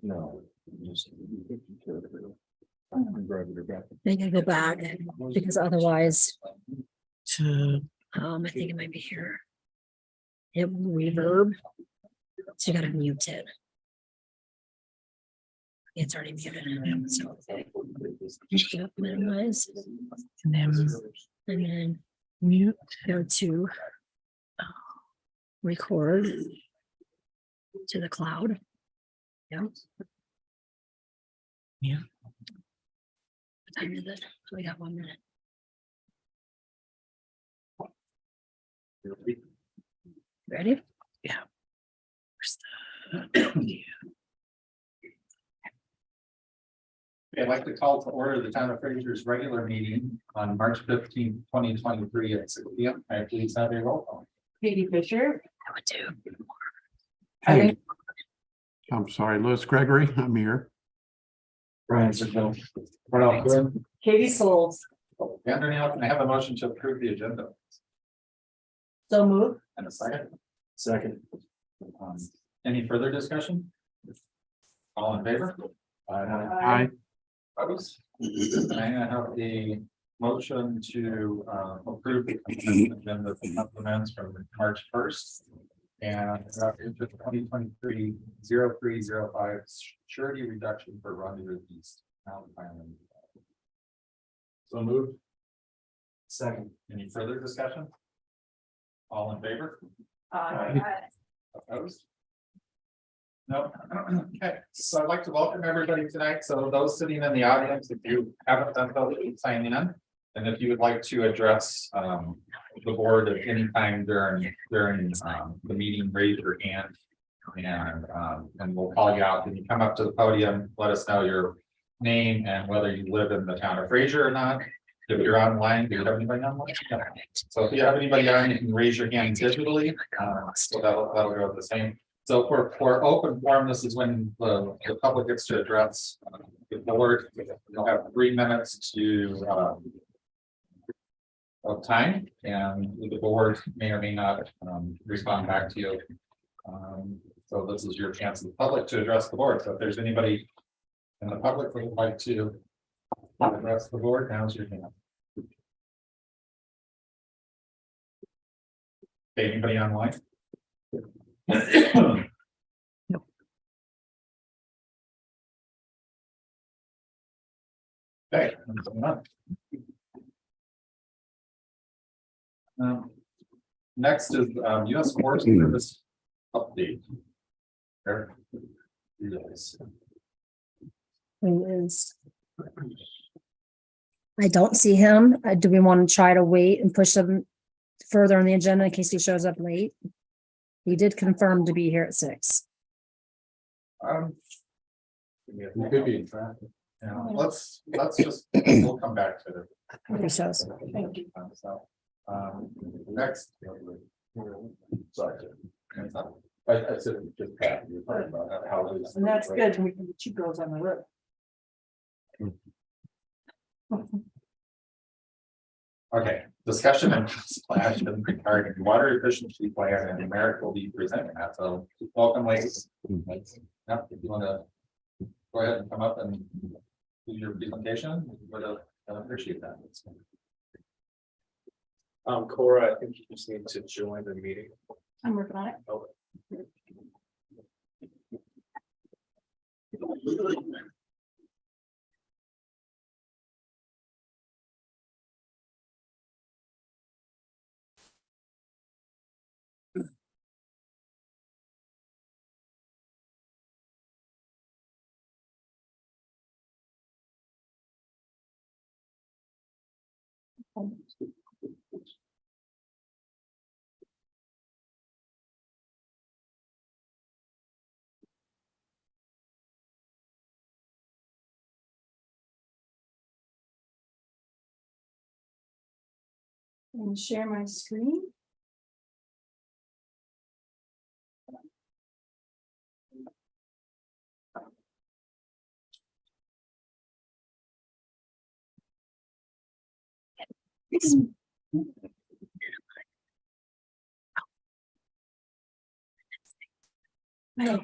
No. I gotta go back because otherwise, I think it might be here. It will reverb. So you gotta mute it. It's already muted. So minimize. And then mute, go to record to the cloud. Yeah. Yeah. What time is it? We got 1 minute. Ready? Yeah. I'd like to call to order the town of Fraser's regular meeting on March 15th, 2023 at 6 p.m. I please have a roll call. Katie Fisher. I would do. Hey, I'm sorry, Louis Gregory, I'm here. Brian Signal. Ronald Quinn. Katie Souls. Andrew Neal, can I have a motion to approve the agenda? So moved. And a second? Second. Any further discussion? All in favor? Aye. Opposed? And I have the motion to approve the consent agenda for supplements from March 1st. And 2023-0305 surety reduction for Rendezvous East. So moved. Second. Any further discussion? All in favor? Opposed? No. Okay, so I'd like to welcome everybody tonight. So those sitting in the audience, if you haven't done so, please sign in. And if you would like to address the board at any time during the meeting, raise your hand. And we'll call you out. When you come up to the podium, let us know your name and whether you live in the town of Fraser or not. If you're online, do you have anybody online? No. So if you have anybody on, you can raise your hand digitally. So that'll go the same. So for open forum, this is when the public gets to address the board. You'll have 3 minutes to of time, and the board may or may not respond back to you. So this is your chance, the public, to address the board. So if there's anybody in the public who would like to address the board, now's your chance. Okay, anybody online? No. Okay. Next is U.S. Forest Service update. Eric? Yes. Who is? I don't see him. Do we want to try to wait and push him further on the agenda in case he shows up late? He did confirm to be here at 6. We could be in traffic. Yeah, let's just, we'll come back to it. If he shows. Thank you. So, next. Sorry. I said just Pat, you were talking about how it is. And that's good. We can get you girls on the road. Okay, discussion and action regarding water efficiency plan, and Merrick will be presenting that, so welcome, ladies. Yeah, if you want to go ahead and come up and do your presentation, would appreciate that. Cora, I think you just need to join the meeting. I'm working on it. And share my screen. Hi,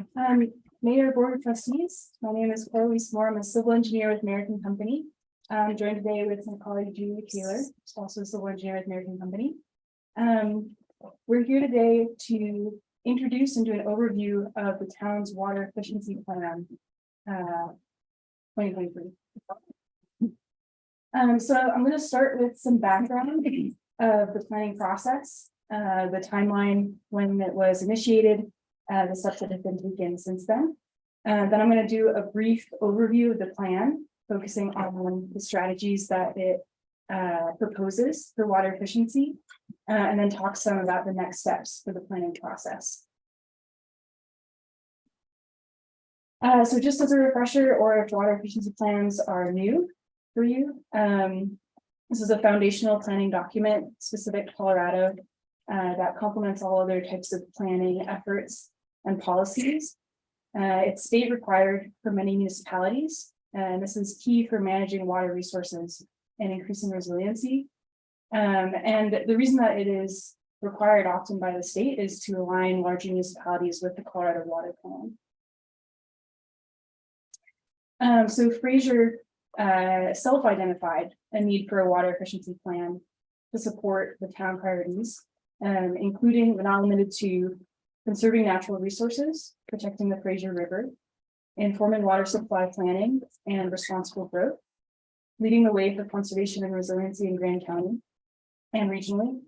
Mayor, Board of Trustees, my name is Chloe Moore. I'm a civil engineer with American Company. I'm joined today with my colleague Julie Taylor, who's also a civil engineer with American Company. We're here today to introduce and do an overview of the town's water efficiency plan, 2023. So I'm going to start with some background of the planning process, the timeline when it was initiated, the steps that have been taken since then. Then I'm going to do a brief overview of the plan, focusing on the strategies that it proposes for water efficiency, and then talk some about the next steps for the planning process. So just as a refresher, or if water efficiency plans are new for you, this is a foundational planning document specific to Colorado that complements all other types of planning efforts and policies. It's state required for many municipalities, and this is key for managing water resources and increasing resiliency. And the reason that it is required often by the state is to align larger municipalities with the Colorado Water Plan. So Fraser self-identified a need for a water efficiency plan to support the town priorities, including but not limited to conserving natural resources, protecting the Fraser River, informing water supply planning and responsible growth, leading the way for conservation and resiliency in Grand County and regionally,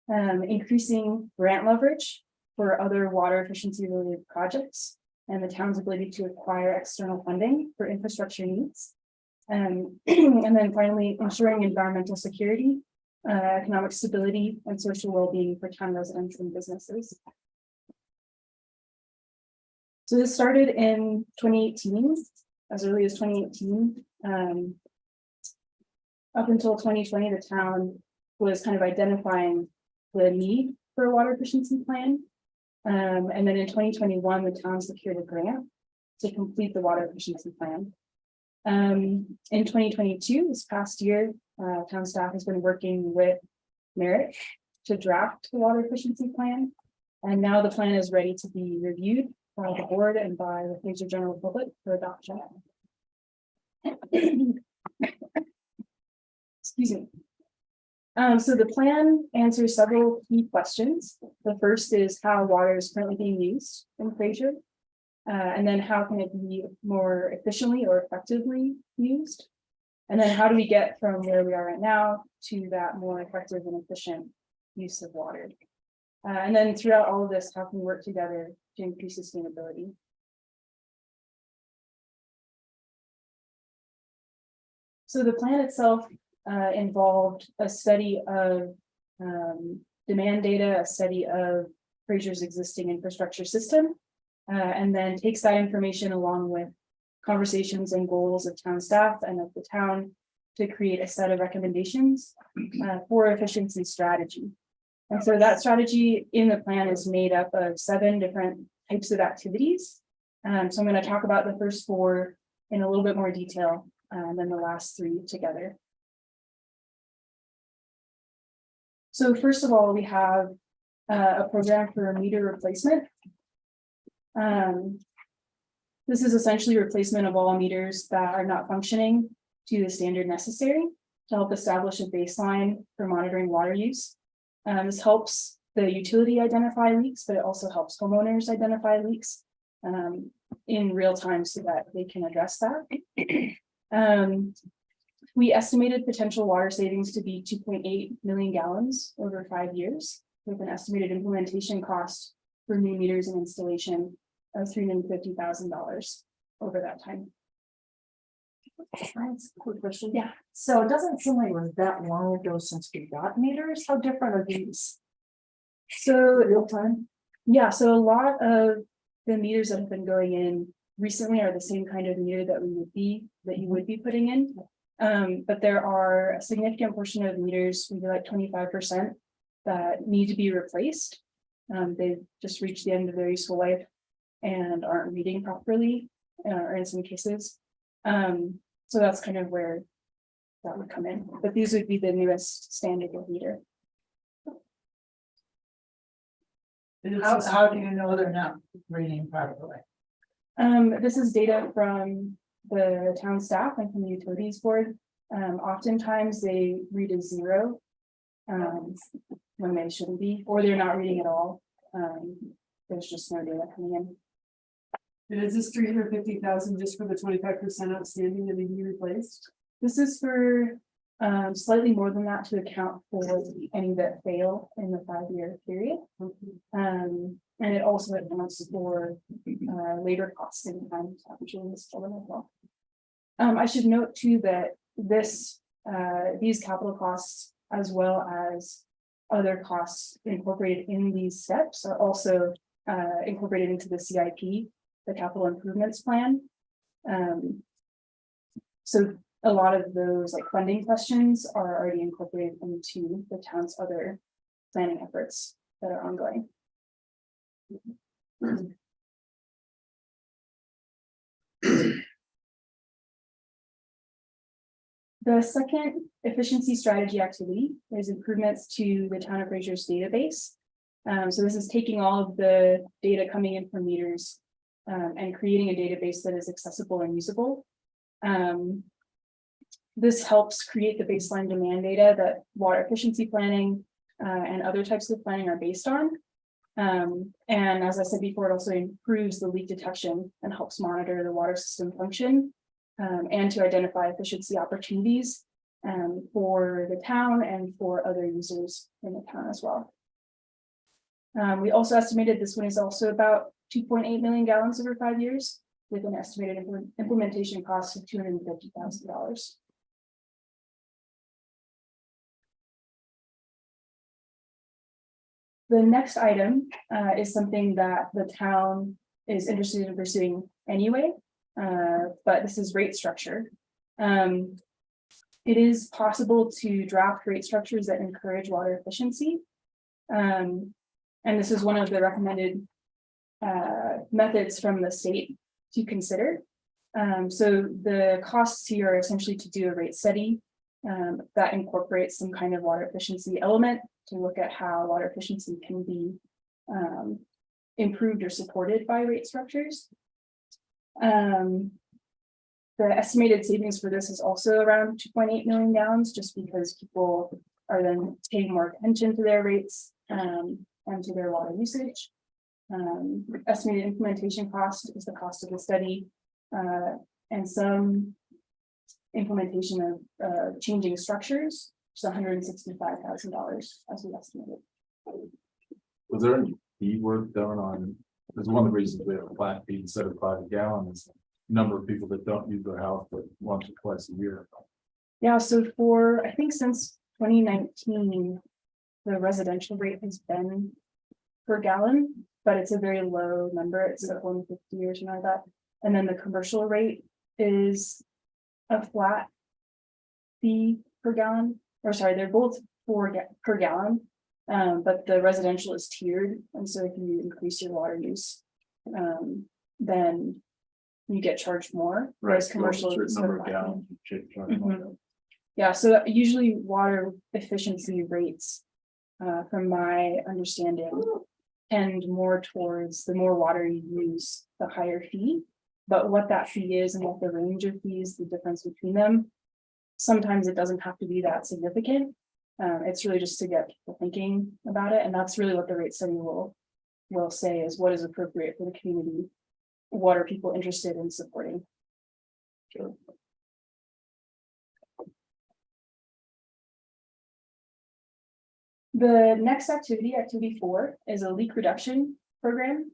increasing grant leverage for other water efficiency related projects, and the town's ability to acquire external funding for infrastructure needs. And then finally, ensuring environmental security, economic stability, and social well-being for town residents and businesses. So this started in 2018, as early as 2018. Up until 2020, the town was kind of identifying the need for a water efficiency plan. And then in 2021, the town secured a grant to complete the water efficiency plan. In 2022, this past year, town staff has been working with Merit to draft the water efficiency plan. And now the plan is ready to be reviewed by the board and by the Fraser general public for adoption. Excuse me. So the plan answers several key questions. The first is how water is currently being used in Fraser, and then how can it be more efficiently or effectively used? And then how do we get from where we are right now to that more effective and efficient use of water? And then throughout all of this, how can we work together to increase sustainability? So the plan itself involved a study of demand data, a study of Fraser's existing infrastructure system, and then takes that information along with conversations and goals of town staff and of the town to create a set of recommendations for efficiency strategy. And so that strategy in the plan is made up of 7 different types of activities. So I'm going to talk about the first 4 in a little bit more detail than the last 3 together. So first of all, we have a program for meter replacement. This is essentially replacement of all meters that are not functioning to the standard necessary to help establish a baseline for monitoring water use. This helps the utility identify leaks, but it also helps homeowners identify leaks in real time so that they can address that. We estimated potential water savings to be 2.8 million gallons over 5 years, with an estimated implementation cost for new meters and installation of $350,000 over that time. That's a quick question. Yeah. So it doesn't seem like it was that long ago since we got meters. How different are these? So Real time? yeah, so a lot of the meters that have been going in recently are the same kind of meter that you would be putting in. But there are a significant portion of meters, maybe like 25%, that need to be replaced. They've just reached the end of their useful life and aren't reading properly, or in some cases. So that's kind of where that would come in. But these would be the newest standard of meter. How do you know they're not reading properly? This is data from the town staff and from the utilities board. Oftentimes they read a 0. When they shouldn't be, or they're not reading at all. There's just no data coming in. And is this 350,000 just for the 25% outstanding that need to be replaced? This is for slightly more than that to account for any that fail in the 5-year period. And it also accounts for labor costs and time to actually install them as well. I should note too that these capital costs, as well as other costs incorporated in these steps, are also incorporated into the CIP, the capital improvements plan. So a lot of those like funding questions are already incorporated into the town's other planning efforts that are ongoing. The second efficiency strategy activity is improvements to the town of Fraser's database. So this is taking all of the data coming in from meters and creating a database that is accessible and usable. This helps create the baseline demand data that water efficiency planning and other types of planning are based on. And as I said before, it also improves the leak detection and helps monitor the water system function and to identify efficiency opportunities for the town and for other users in the town as well. We also estimated this one is also about 2.8 million gallons over 5 years, with an estimated implementation cost of $250,000. The next item is something that the town is interested in pursuing anyway, but this is rate structure. It is possible to draft rate structures that encourage water efficiency. And this is one of the recommended methods from the state to consider. So the costs here are essentially to do a rate study that incorporates some kind of water efficiency element to look at how water efficiency can be improved or supported by rate structures. The estimated savings for this is also around 2.8 million gallons, just because people are then paying more attention to their rates and to their water usage. Estimated implementation cost is the cost of the study and some implementation of changing structures, which is $165,000 as we estimated. Was there any fee work done on, because one of the reasons we have a flat fee instead of 5 a gallon is the number of people that don't use their house but once or twice a year. Yeah, so for, I think since 2019, the residential rate has been per gallon, but it's a very low number. It's like 150 or something like that. And then the commercial rate is a flat fee per gallon, or sorry, they're both per gallon, but the residential is tiered. And so if you increase your water use, then you get charged more. Whereas commercial So a is certain number of flat. gallons. You should charge more. Yeah, so usually water efficiency rates, from my understanding, tend more towards the more water you use, the higher fee. But what that fee is and what the range of fees, the difference between them, sometimes it doesn't have to be that significant. It's really just to get people thinking about it. And that's really what the rate study will say is what is appropriate for the community. What are people interested in supporting? Sure. The next activity, activity 4, is a leak reduction program.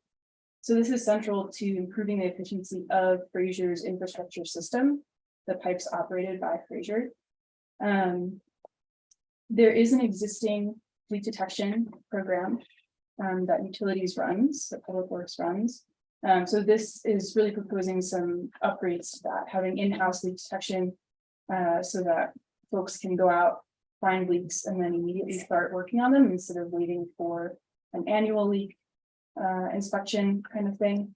So this is central to improving the efficiency of Fraser's infrastructure system, the pipes operated by Fraser. There is an existing leak detection program that utilities runs, that Public Works runs. So this is really proposing some upgrades to that, having in-house leak detection so that folks can go out, find leaks, and then immediately start working on them instead of waiting for an annual leak inspection kind of thing,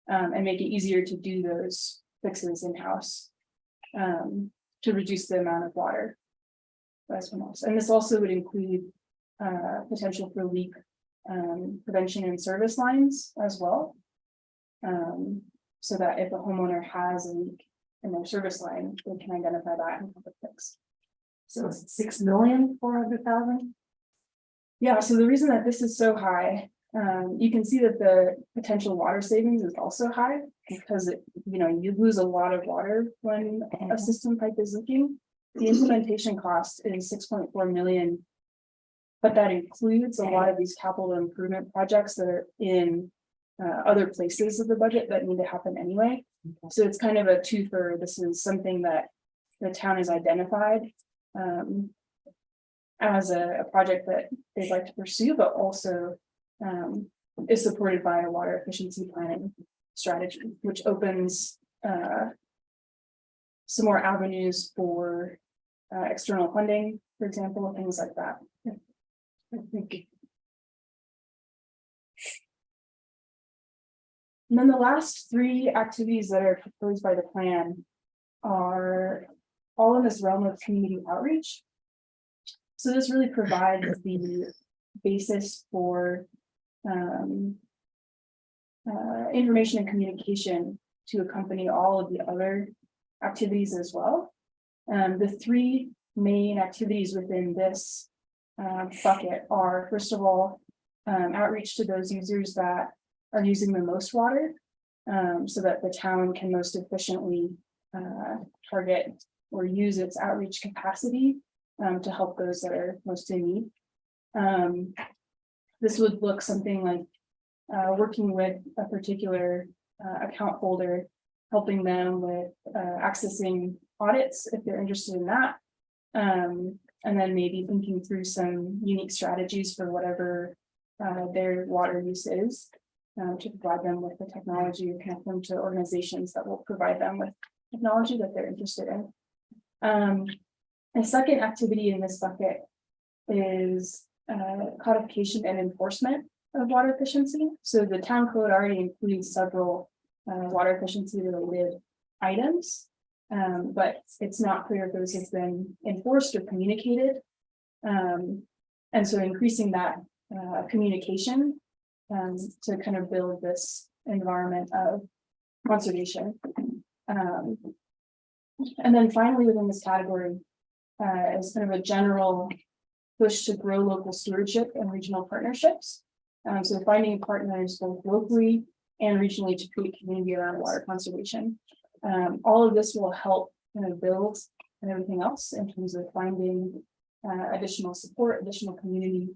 and make it easier to do those fixes in-house to reduce the amount of water. And this also would include potential for leak prevention and service lines as well. so that if a homeowner has a leak in their service line, they can identify that and have it fixed. So it's 6,400,000. Yeah, so the reason that this is so high, you can see that the potential water savings is also high because you lose a lot of water when a system pipe is leaking. The implementation cost is 6.4 million. But that includes a lot of these capital improvement projects that are in other places of the budget that need to happen anyway. So it's kind of a twofer. This is something that the town has identified as a project that they'd like to pursue, but also is supported by a water efficiency planning strategy, which opens some more avenues for external funding, for example, things like that. I think. And then the last three activities that are proposed by the plan are all in this realm of community outreach. So this really provides the basis for information and communication to accompany all of the other activities as well. The three main activities within this bucket are, first of all, outreach to those users that are using the most water, so that the town can most efficiently target or use its outreach capacity to help those that are most in need. This would look something like working with a particular account holder, helping them with accessing audits if they're interested in that. And then maybe thinking through some unique strategies for whatever their water use is, to provide them with the technology or connect them to organizations that will provide them with technology that they're interested in. A second activity in this bucket is codification and enforcement of water efficiency. So the town code already includes several water efficiency related items. But it's not clear if those have been enforced or communicated. And so increasing that communication to kind of build this environment of conservation. And then finally within this category is kind of a general push to grow local stewardship and regional partnerships. So finding partners both locally and regionally to create community around water conservation. All of this will help kind of build and everything else in terms of finding additional support, additional community,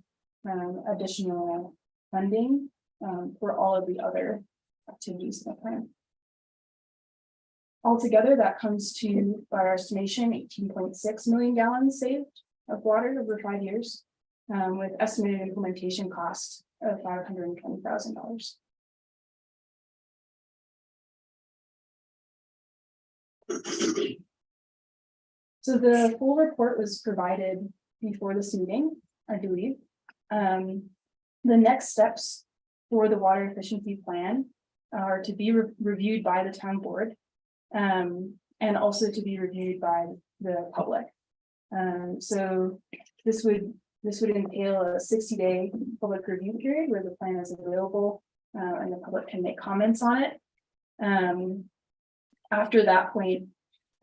additional funding for all of the other activities in the plan. Altogether, that comes to, by our estimation, 18.6 million gallons saved of water over 5 years, with estimated implementation costs of $520,000. So the full report was provided before this meeting, I believe. The next steps for the water efficiency plan are to be reviewed by the town board, and also to be reviewed by the public. So this would entail a 60-day public review period where the plan is available and the public can make comments on it. After that point,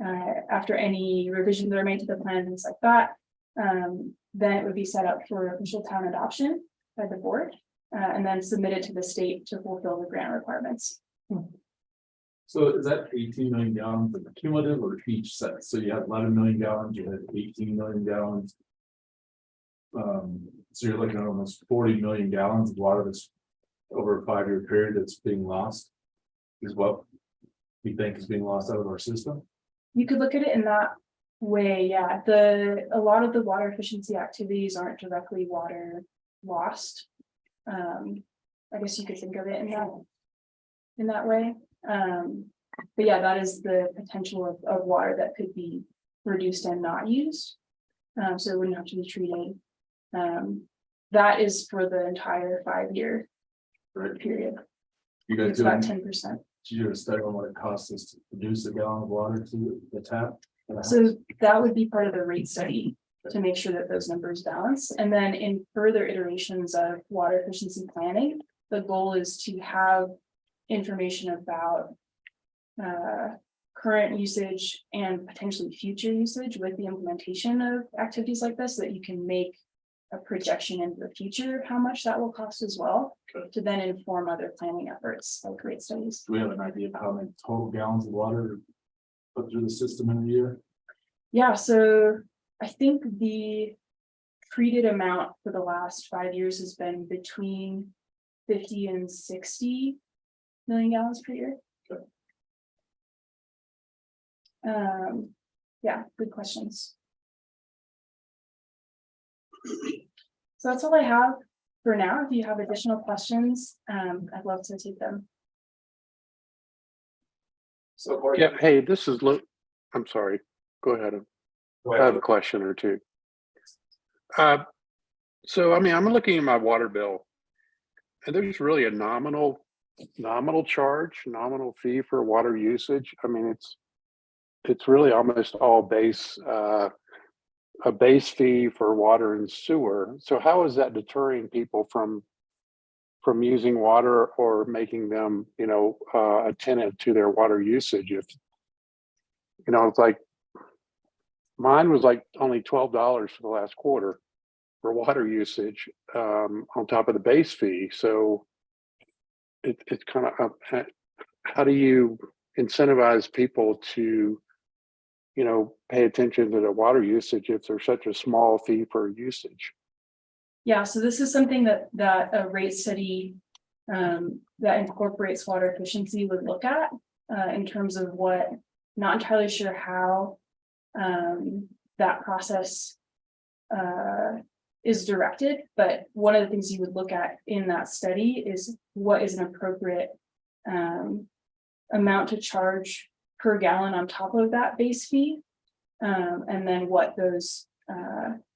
after any revisions are made to the plan, things like that, then it would be set up for official town adoption by the board, and then submitted to the state to fulfill the grant requirements. So is that 18 million gallons of cumulative or each set? So you have 11 million gallons, you had 18 million gallons. So you're looking at almost 40 million gallons of water that's over a 5-year period that's being lost, is what we think is being lost out of our system. You could look at it in that way, yeah. A lot of the water efficiency activities aren't directly water lost. I guess you could think of it in that way. But yeah, that is the potential of water that could be reduced and not used. So it wouldn't have to be treated. That is for the entire 5-year period. You guys It's about doing, 10%. did you do a study on what it costs us to produce a gallon of water to the tap? So that would be part of the rate study to make sure that those numbers balance. And then in further iterations of water efficiency planning, the goal is to have information about current usage and potentially future usage with the implementation of activities like this, so that you can make a projection into the future of how much that will cost as well, to then inform other planning efforts like rate studies. Do we have an idea of how many total gallons of water are put through the system in a year? Yeah, so I think the treated amount for the last 5 years has been between 50 and 60 million gallons per year. Yeah, good questions. So that's all I have for now. If you have additional questions, I'd love to take them. So, Cory, Yeah, hey, this is Luke. I'm sorry. Go ahead. go I have ahead. a question or two. So, I mean, I'm looking at my water bill and there's really a nominal charge, nominal fee for water usage. I mean, it's really almost all a base fee for water and sewer. So how is that deterring people from using water or making them, attentive to their water usage? If, it's like, mine was like only $12 for the last quarter for water usage, on top of the base fee. So it's kind of, how do you incentivize people to, pay attention to their water usage if there's such a small fee for usage? Yeah, so this is something that a rate study that incorporates water efficiency would look at in terms of what, not entirely sure how that process is directed, but one of the things you would look at in that study is what is an appropriate amount to charge per gallon on top of that base fee, and then what those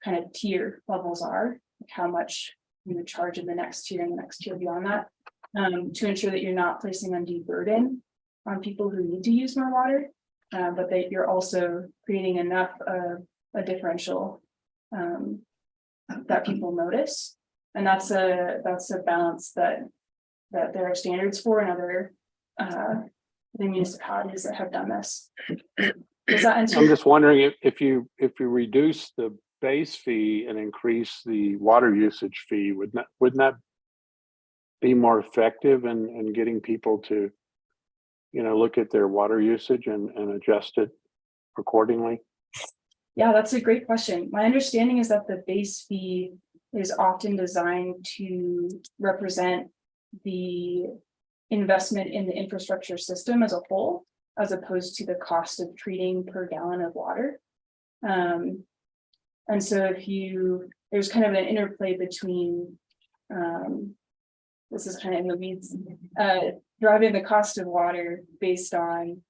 kind of tier levels are, like how much you would charge in the next tier and the next tier beyond that, to ensure that you're not placing undue burden on people who need to use more water, but that you're also creating enough of a differential that people notice. And that's a balance that there are standards for in other the municipalities that have done this. Does that answer? I'm just wondering if you reduce the base fee and increase the water usage fee, wouldn't that be more effective in getting people to, look at their water usage and adjust it accordingly? Yeah, that's a great question. My understanding is that the base fee is often designed to represent the investment in the infrastructure system as a whole, as opposed to the cost of treating per gallon of water. And so there's kind of an interplay between, this is kind of in the weeds, driving the cost of water based on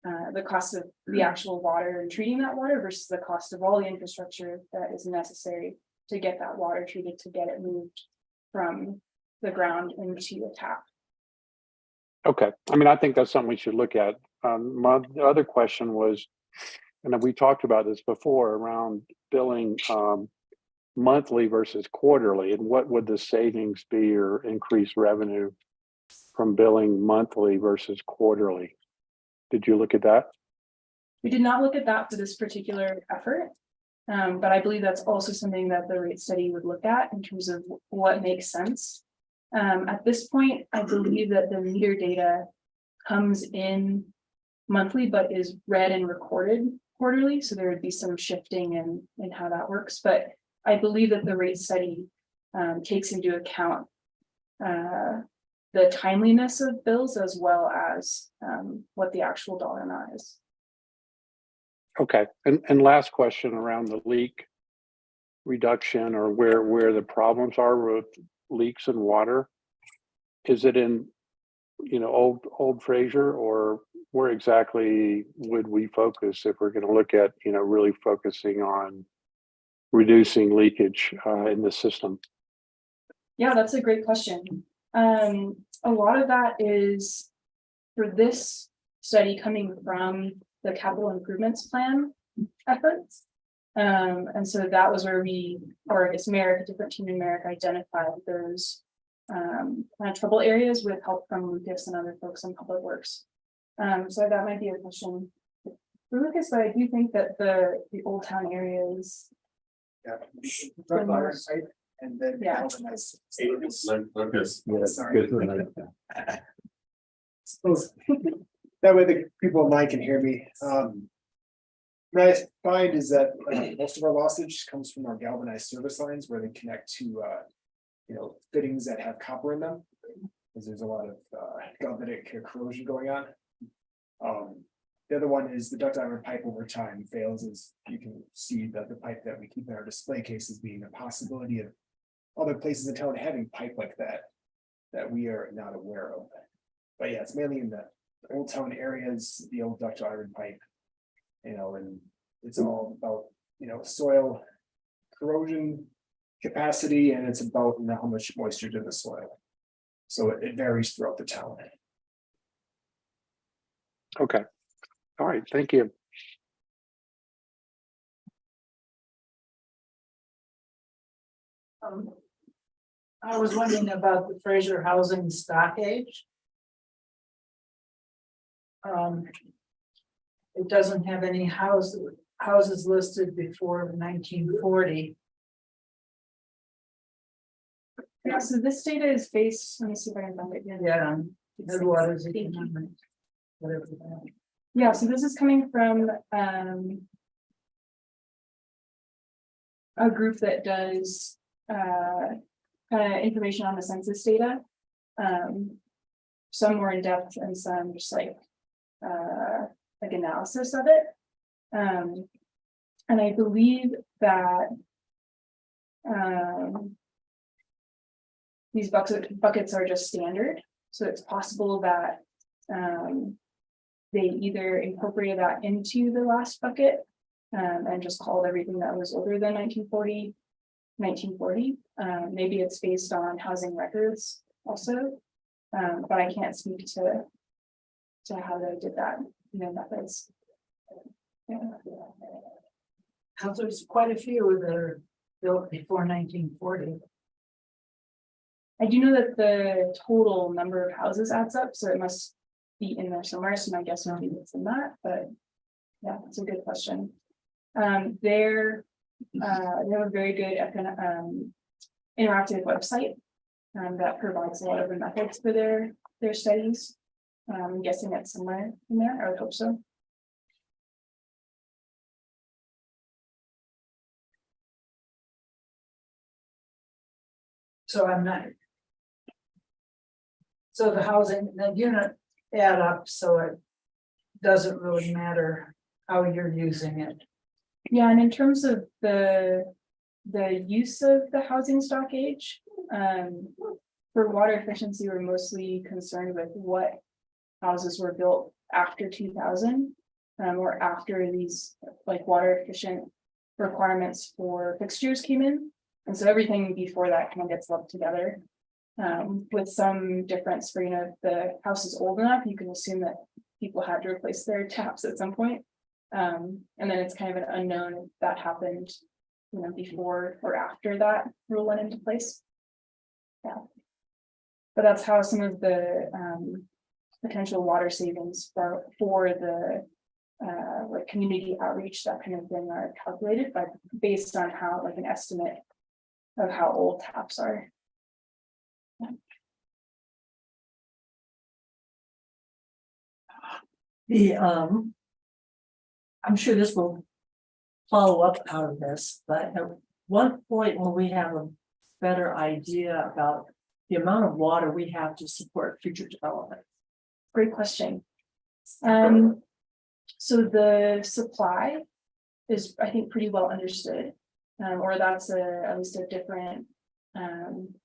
the cost of the actual water and treating that water versus the cost of all the infrastructure that is necessary to get that water treated, to get it moved from the ground into a tap. Okay. I mean, I think that's something we should look at. My other question was, and we talked about this before, around billing monthly versus quarterly, and what would the savings be or increased revenue from billing monthly versus quarterly? Did you look at that? We did not look at that for this particular effort, but I believe that's also something that the rate study would look at in terms of what makes sense. At this point, I believe that the meter data comes in monthly, but is read and recorded quarterly. So there would be some shifting in how that works. But I believe that the rate study takes into account the timeliness of bills as well as what the actual dollar amount is. Okay. And last question around the leak reduction, or where the problems are with leaks in water. Is it in, old Fraser, or where exactly would we focus if we're going to look at, really focusing on reducing leakage in the system? Yeah, that's a great question. A lot of that is for this study coming from the capital improvements plan efforts. And so that was where or I guess Merrick, a different team in Merrick, identified those kind of trouble areas with help from Lucas and other folks in public works. So that might be a question for Lucas, but I do think that the Old Town area is, Yeah. Front bar site, and then. Yeah. Nice. Lucas. Sorry. Suppose that way the people online can hear me. What I find is that most of our lossage comes from our galvanized service lines where they connect to fittings that have copper in them. Because there's a lot of galvanic corrosion going on. The other one is the duct iron pipe over time fails, as you can see that the pipe that we keep in our display case is being a possibility of other places in town having pipe like that we are not aware of. But yeah, it's mainly in the old town areas, the old duct iron pipe. And it's all about, soil corrosion capacity, and it's about how much moisture in the soil. So it varies throughout the town. Okay. All right, thank you. I was wondering about the Fraser housing stock age. It doesn't have any houses listed before 1940. yeah, so this data is based, let me see if I can find it again. Yeah, Headwaters economic, whatever that. Yeah, so this is coming from a group that does kind of information on the census data. Some more in depth and some just like analysis of it. And I believe that these buckets are just standard. So it's possible that they either incorporated that into the last bucket and just called everything that was older than 1940. Maybe it's based on housing records also, but I can't speak to how they did that, methods. Yeah. There's quite a few that are built before 1940. I do know that the total number of houses adds up, so it must be in there somewhere. So my guess would be it's in that, but yeah, it's a good question. They have a very good interactive website that provides a lot of the methods for their studies. I'm guessing it's somewhere in there. I would hope so. So so the housing, the unit add up, so it doesn't really matter how you're using it. Yeah, and in terms of the use of the housing stock age, for water efficiency, we're mostly concerned with what houses were built after 2000, or after these like water efficient requirements for fixtures came in. And so everything before that kind of gets lumped together, with some difference for, if the house is old enough, you can assume that people had to replace their taps at some point. And then it's kind of an unknown if that happened, before or after that rule went into place. Yeah. But that's how some of the potential water savings for the like community outreach, that kind of thing, are calculated based on how, like, an estimate of how old taps are. I'm sure this will follow up out of this, but at one point when we have a better idea about the amount of water we have to support future development. Great question. So the supply is, I think, pretty well understood, or that's at least a different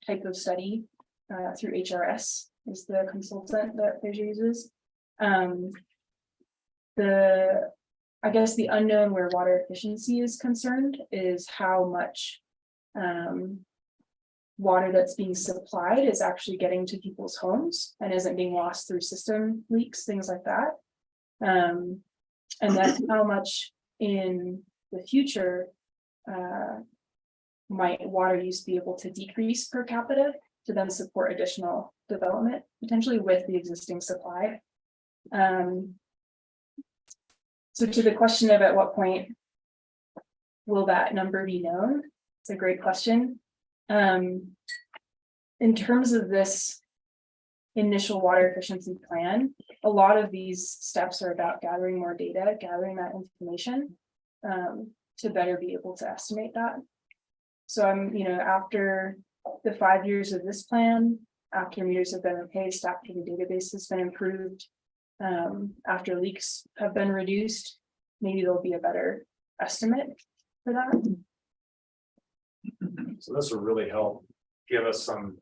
type of study through HRS is the consultant that Fraser uses. I guess the unknown where water efficiency is concerned is how much water that's being supplied is actually getting to people's homes and isn't being lost through system leaks, things like that. And that's how much in the future might water use be able to decrease per capita to then support additional development, potentially with the existing supply. So to the question of at what point will that number be known? It's a great question. In terms of this initial water efficiency plan, a lot of these steps are about gathering more data, gathering that information to better be able to estimate that. So I'm, after the 5 years of this plan, after meters have been replaced, after the database has been improved, after leaks have been reduced, maybe there'll be a better estimate for that. So this will really help give us some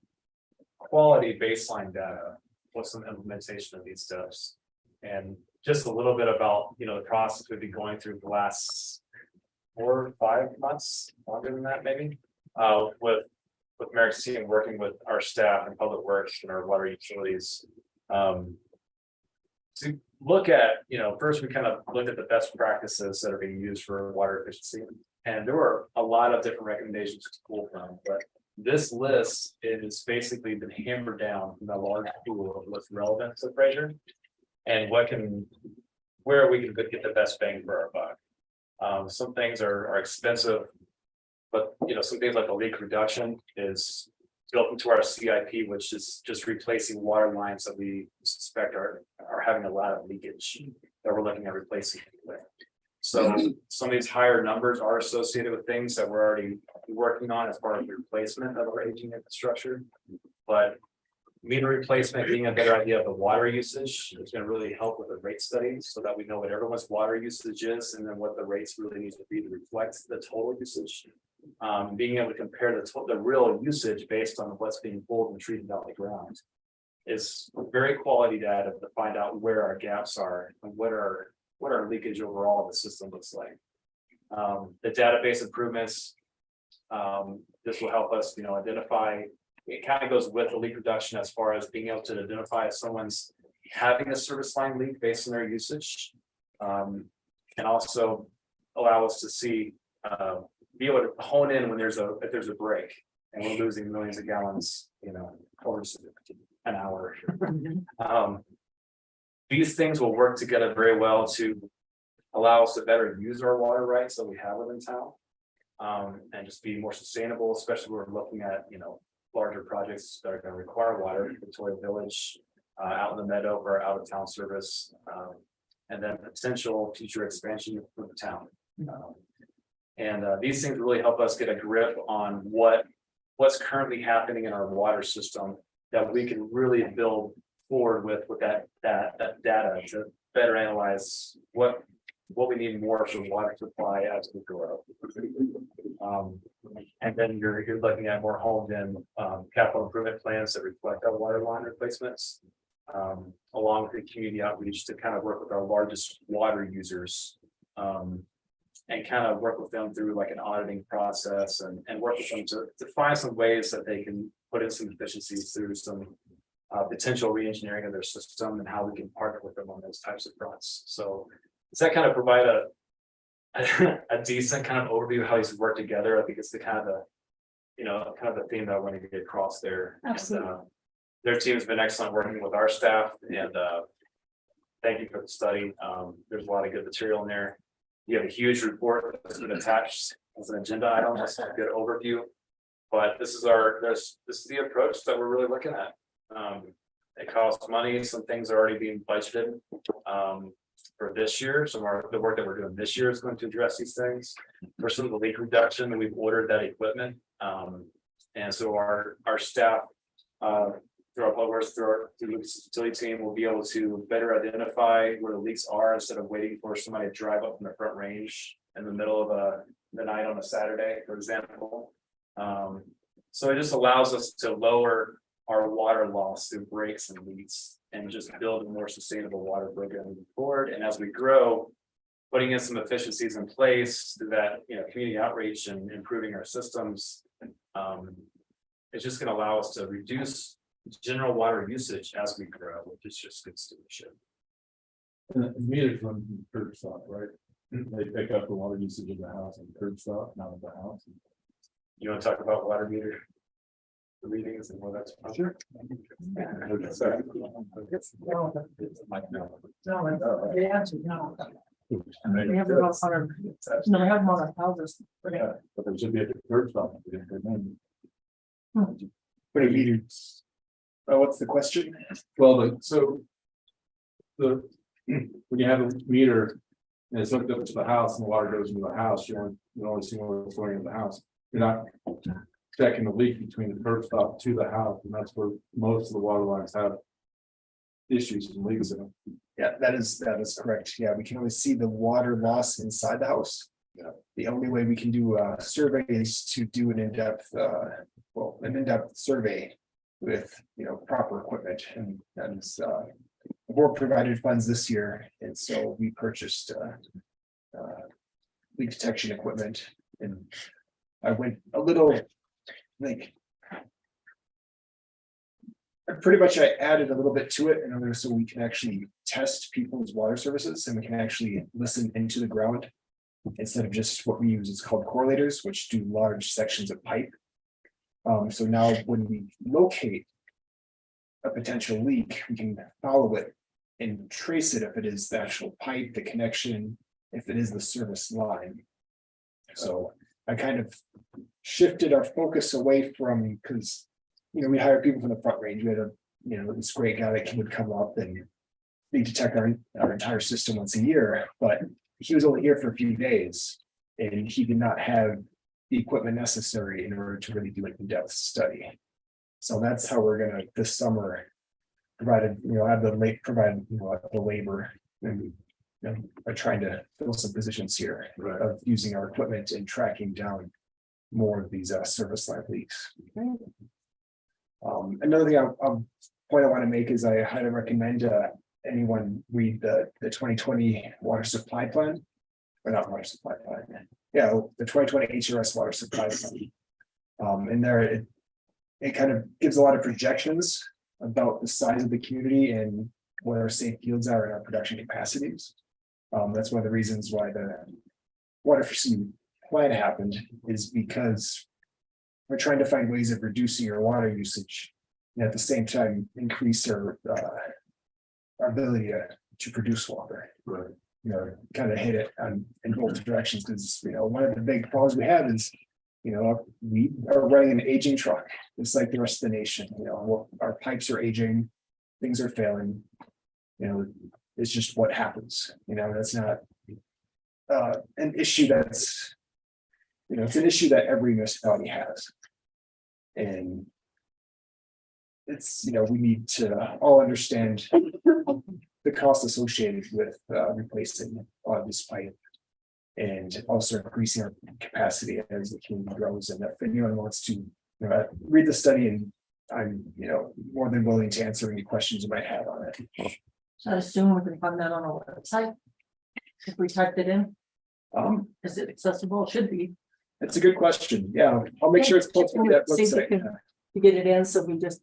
quality baseline data with some implementation of these steps. And just a little bit about, the process we've been going through the last 4 or 5 months, longer than that maybe, with Merrick's team working with our staff and public works and our water utilities. To look at, first we kind of looked at the best practices that are being used for water efficiency. And there were a lot of different recommendations to pull from, but this list is basically been hammered down from a large pool of what's relevant to Fraser and where we can get the best bang for our buck. Some things are expensive, but some things like the leak reduction is built into our CIP, which is just replacing water lines that we suspect are having a lot of leakage that we're looking at replacing with. So some of these higher numbers are associated with things that we're already working on as part of the replacement of our aging infrastructure. But meter replacement being a better idea of the water usage is going to really help with the rate study so that we know what everyone's water usage is and then what the rates really need to be to reflect the total usage. Being able to compare the real usage based on what's being pulled and treated out of the ground is very quality data to find out where our gaps are and what our leakage overall of the system looks like. The database improvements, this will help us, identify. It kind of goes with the leak reduction as far as being able to identify if someone's having a service line leak based on their usage. And also allow us to see, be able to hone in when if there's a break and we're losing millions of gallons, over an hour. These things will work together very well to allow us to better use our water rights that we have within town. And just be more sustainable, especially when we're looking at, larger projects that are going to require water, Victoria Village, out in the meadow for out of town service, and then potential future expansion for the town. These things really help us get a grip on what's currently happening in our water system that we can really build forward with that data to better analyze what we need more for water supply as we grow. And then you're looking at more honed in capital improvement plans that reflect our water line replacements, along with the community outreach to kind of work with our largest water users, and kind of work with them through like an auditing process and work with them to find some ways that they can put in some efficiencies through some potential re-engineering of their system and how we can partner with them on those types of fronts. So does that kind of provide a decent kind of overview of how these work together? I think it's the kind of the theme that I want to get across there. Absolutely. And, their team has been excellent working with our staff, and thank you for the study. There's a lot of good material in there. You have a huge report that's been attached as an agenda item. That's a good overview. But this is the approach that we're really looking at. It costs money. Some things are already being budgeted for this year. The work that we're doing this year is going to address these things. For some of the leak reduction, we've ordered that equipment. And so our staff, through our public works, through the utility team, will be able to better identify where the leaks are instead of waiting for somebody to drive up from the front range in the middle of the night on a Saturday, for example. So it just allows us to lower our water loss through breaks and leaks and just build a more sustainable water program moving forward. And as we grow, putting in some efficiencies in place through that, community outreach and improving our systems, it's just going to allow us to reduce general water usage as we grow, which is just good stewardship. And the meters run from curb stop, right? They pick up the water usage of the house and curb stop, not of the house. You want to talk about water meter? the readings and where that's. from. Sure. They answer no. We have them on our, no, we have them on our houses. But there should be a third stop. What do you mean? What's the question? Well, so. When you have a meter. And it's hooked up to the house and the water goes into the house, you only see what's going in the house. You're not checking the leak between the curb stop to the house, and that's where most of the water lines have. Issues and leaks in them. Yeah, that is correct. Yeah, we can only see the water loss inside the house. Yeah, the only way we can do a survey is to do an in-depth, an in-depth survey with, proper equipment, and that is, the board provided funds this year, and so we purchased leak detection equipment, and I went a little, like, pretty much I added a little bit to it in order so we can actually test people's water services, and we can actually listen into the ground instead of just what we use is called correlators, which do large sections of pipe. So now when we locate a potential leak, we can follow it and trace it if it is the actual pipe, the connection, if it is the service line. So I kind of shifted our focus away from, because we hired people from the Front Range. We had this great guy that would come up and leak detect our entire system once a year, but he was only here for a few days and he did not have the equipment necessary in order to really do an in-depth study. So that's how we're gonna this summer provide the labor and by trying to fill some positions here of using our equipment and tracking down more of these service line leaks. Another thing point I want to make is I highly recommend anyone read the 2020 water supply plan, or not water supply plan. Yeah, the 2020 HRS water supply plan. In there, it kind of gives a lot of projections about the size of the community and what our safe fields are and our production capacities. That's one of the reasons why the water efficiency plan happened, is because we're trying to find ways of reducing our water usage and at the same time increase our ability to produce water. Right. Kind of hit it in both directions, because one of the big problems we have is we are running an aging truck. It's like the rest of the nation. Our pipes are aging, things are failing. It's just what happens. That's not an issue that's it's an issue that every municipality has. And it's, we need to all understand the cost associated with replacing this pipe and also increasing our capacity as the community grows. And if anyone wants to read the study, and I'm more than willing to answer any questions you might have on it. So I assume we can find that on our website. If we typed it in, is it accessible? It should be. That's a good question. Yeah, I'll make sure it's posted on that See if we website. can- To get it in, so we just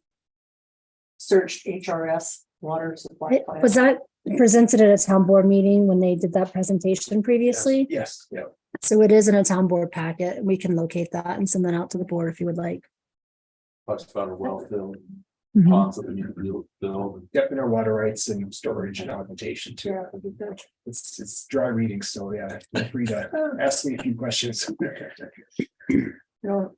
searched HRS water supply plan. Was that presented at a town board meeting when they did that presentation previously? Yes, yeah. So it is in a town board packet. We can locate that and send that out to the board if you would like. Talks about a well filled Mhm. ponds that we need to build. Yep, and our water rights and storage and augmentation too. Yeah, that'd be good. It's dry reading, so yeah, feel free to ask me a few questions. No,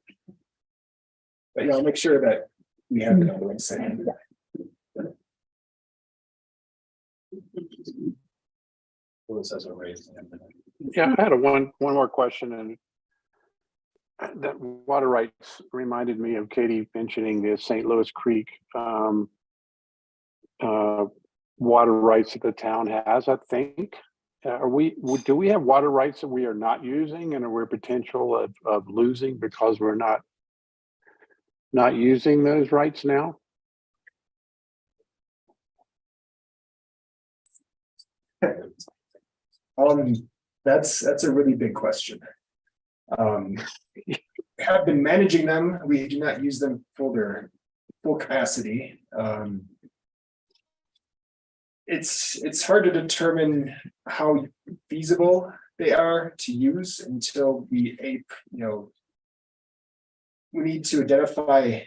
But I'll make sure that we have it on the website. Well, this has a raised. Yeah, I had one more question, and that water rights reminded me of Katie mentioning the St. Louis Creek water rights that the town has, I think. Do we have water rights that we are not using and are we potential of losing because we're not using those rights now? That's a really big question. Have been managing them. We do not use them for their full capacity. It's hard to determine how feasible they are to use until we need to identify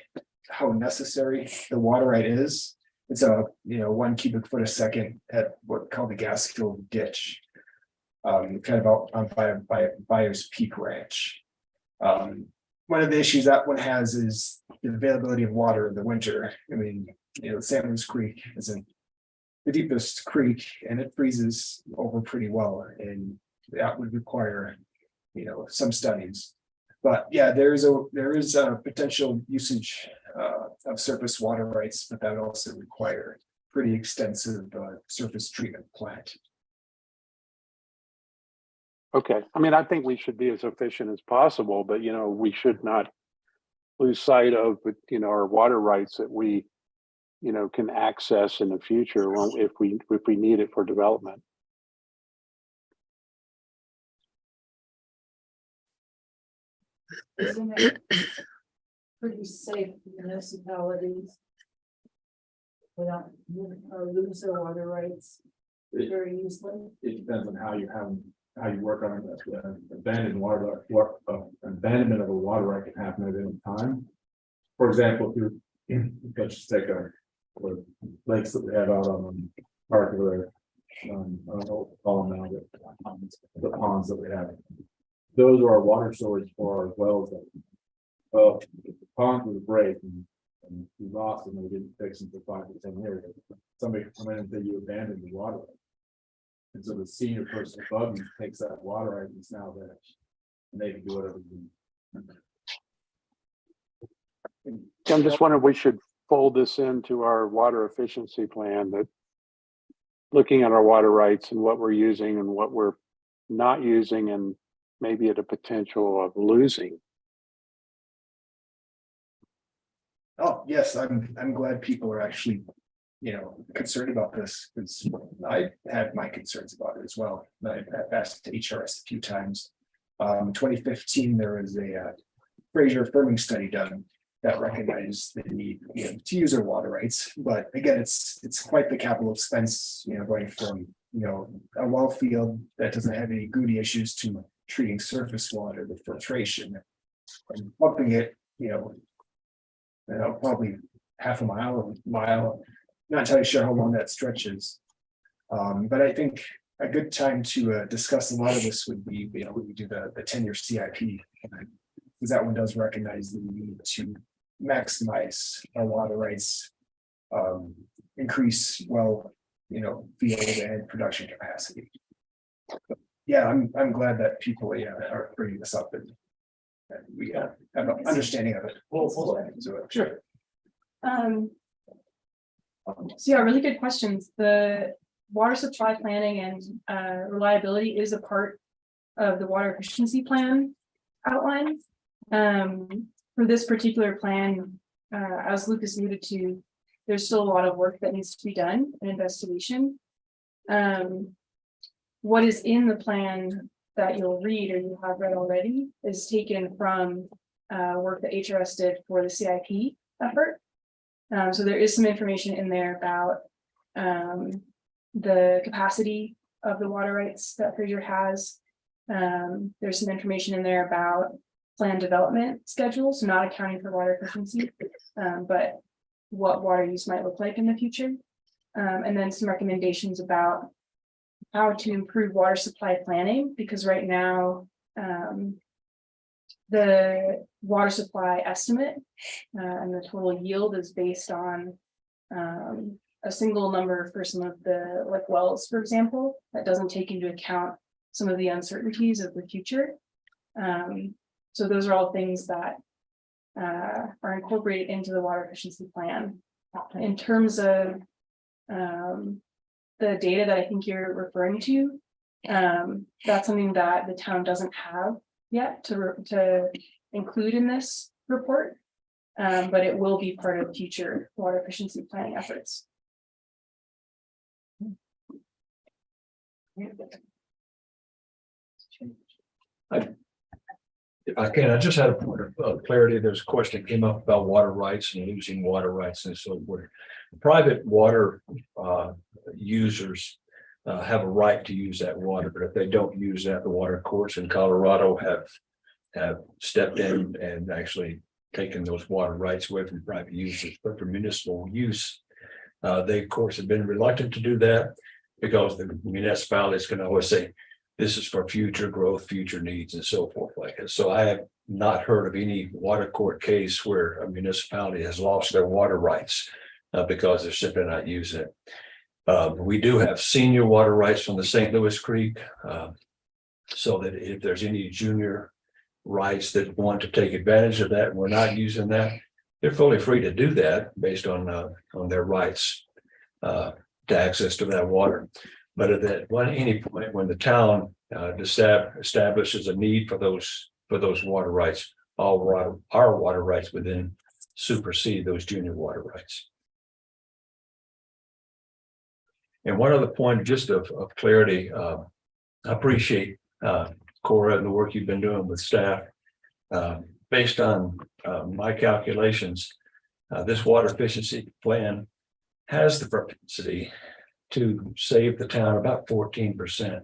how necessary the water right is. It's a, 1 cubic foot a second at what called the gas field ditch. Kind of out on by Byers Peak Ranch. One of the issues that one has is the availability of water in the winter. I mean, Salmon's Creek isn't the deepest creek and it freezes over pretty well, and that would require, some studies. But yeah, there is a potential usage of surface water rights, but that would also require pretty extensive surface treatment plant. Okay, I mean, I think we should be as efficient as possible, but we should not lose sight of, our water rights that we, can access in the future if we need it for development. Isn't it pretty safe for municipalities without lose their water rights very easily? It depends on how you work on it. Abandonment of a water right can happen at any time. For example, let's just take the lakes that we have out on Park Road. I don't know what to call them now, but the ponds that we have. Those are our water storage for our wells. Well, the ponds was break and we lost them, and we didn't fix them for 5 to 10 years. Somebody come in and say you abandoned the water. And so the senior person above you takes that water right and it's now there. And they can do whatever they need. I'm just wondering, we should fold this into our water efficiency plan, that looking at our water rights and what we're using and what we're not using, and maybe at a potential of losing. Oh, yes, I'm glad people are actually, concerned about this, because I had my concerns about it as well. I've asked HRS a few times. 2015, there was a Fraser firming study done that recognized the need, to use our water rights. But again, it's quite the capital expense, going from, a well field that doesn't have any Goody issues to treating surface water with filtration and pumping it, probably half a mile, not entirely sure how long that stretch is. But I think a good time to discuss a lot of this would be, when we do the 10-year CIP, because that one does recognize the need to maximize our water rights, increase field and production capacity. But yeah, I'm glad that people are bringing this up, and we have an understanding of it. Sure. So yeah, really good questions. The water supply planning and reliability is a part of the water efficiency plan outline. For this particular plan, as Lucas alluded to, there's still a lot of work that needs to be done, an investigation. What is in the plan that you'll read or you have read already is taken from work that HRS did for the CIP effort. So there is some information in there about the capacity of the water rights that Fraser has. There's some information in there about plan development schedules, not accounting for water efficiency, but what water use might look like in the future. And then some recommendations about how to improve water supply planning, because right now the water supply estimate and the total yield is based on a single number for some of the wells, for example, that doesn't take into account some of the uncertainties of the future. So those are all things that are incorporated into the water efficiency plan. In terms of the data that I think you're referring to, that's something that the town doesn't have yet to include in this report, but it will be part of future water efficiency planning efforts. If I can, I just had a point of clarity. There's a question that came up about water rights and losing water rights and so forth. Private water users have a right to use that water, but if they don't use that, the water courts in Colorado have stepped in and actually taking those water rights away from private users, but for municipal use. They, of course, have been reluctant to do that because the municipalities can always say, this is for future growth, future needs, and so forth like that. So I have not heard of any water court case where a municipality has lost their water rights because they're simply not using it. We do have senior water rights from the St. Louis Creek, so that if there's any junior rights that want to take advantage of that, and we're not using that, they're fully free to do that based on their rights to access to that water. But at any point when the town establishes a need for those water rights, our water rights would then supersede those junior water rights. And one other point, just of clarity, I appreciate Cora and the work you've been doing with staff. Based on my calculations, this water efficiency plan has the propensity to save the town about 14%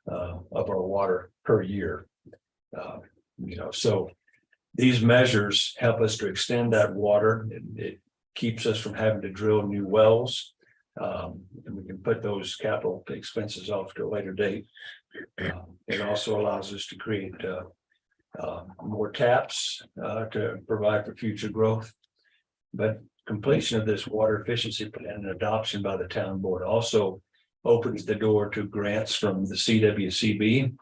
of our water per year. So these measures help us to extend that water. It keeps us from having to drill new wells. And we can put those capital expenses off to a later date. It also allows us to create more taps to provide for future growth. But completion of this water efficiency plan and adoption by the town board also opens the door to grants from the CWCB.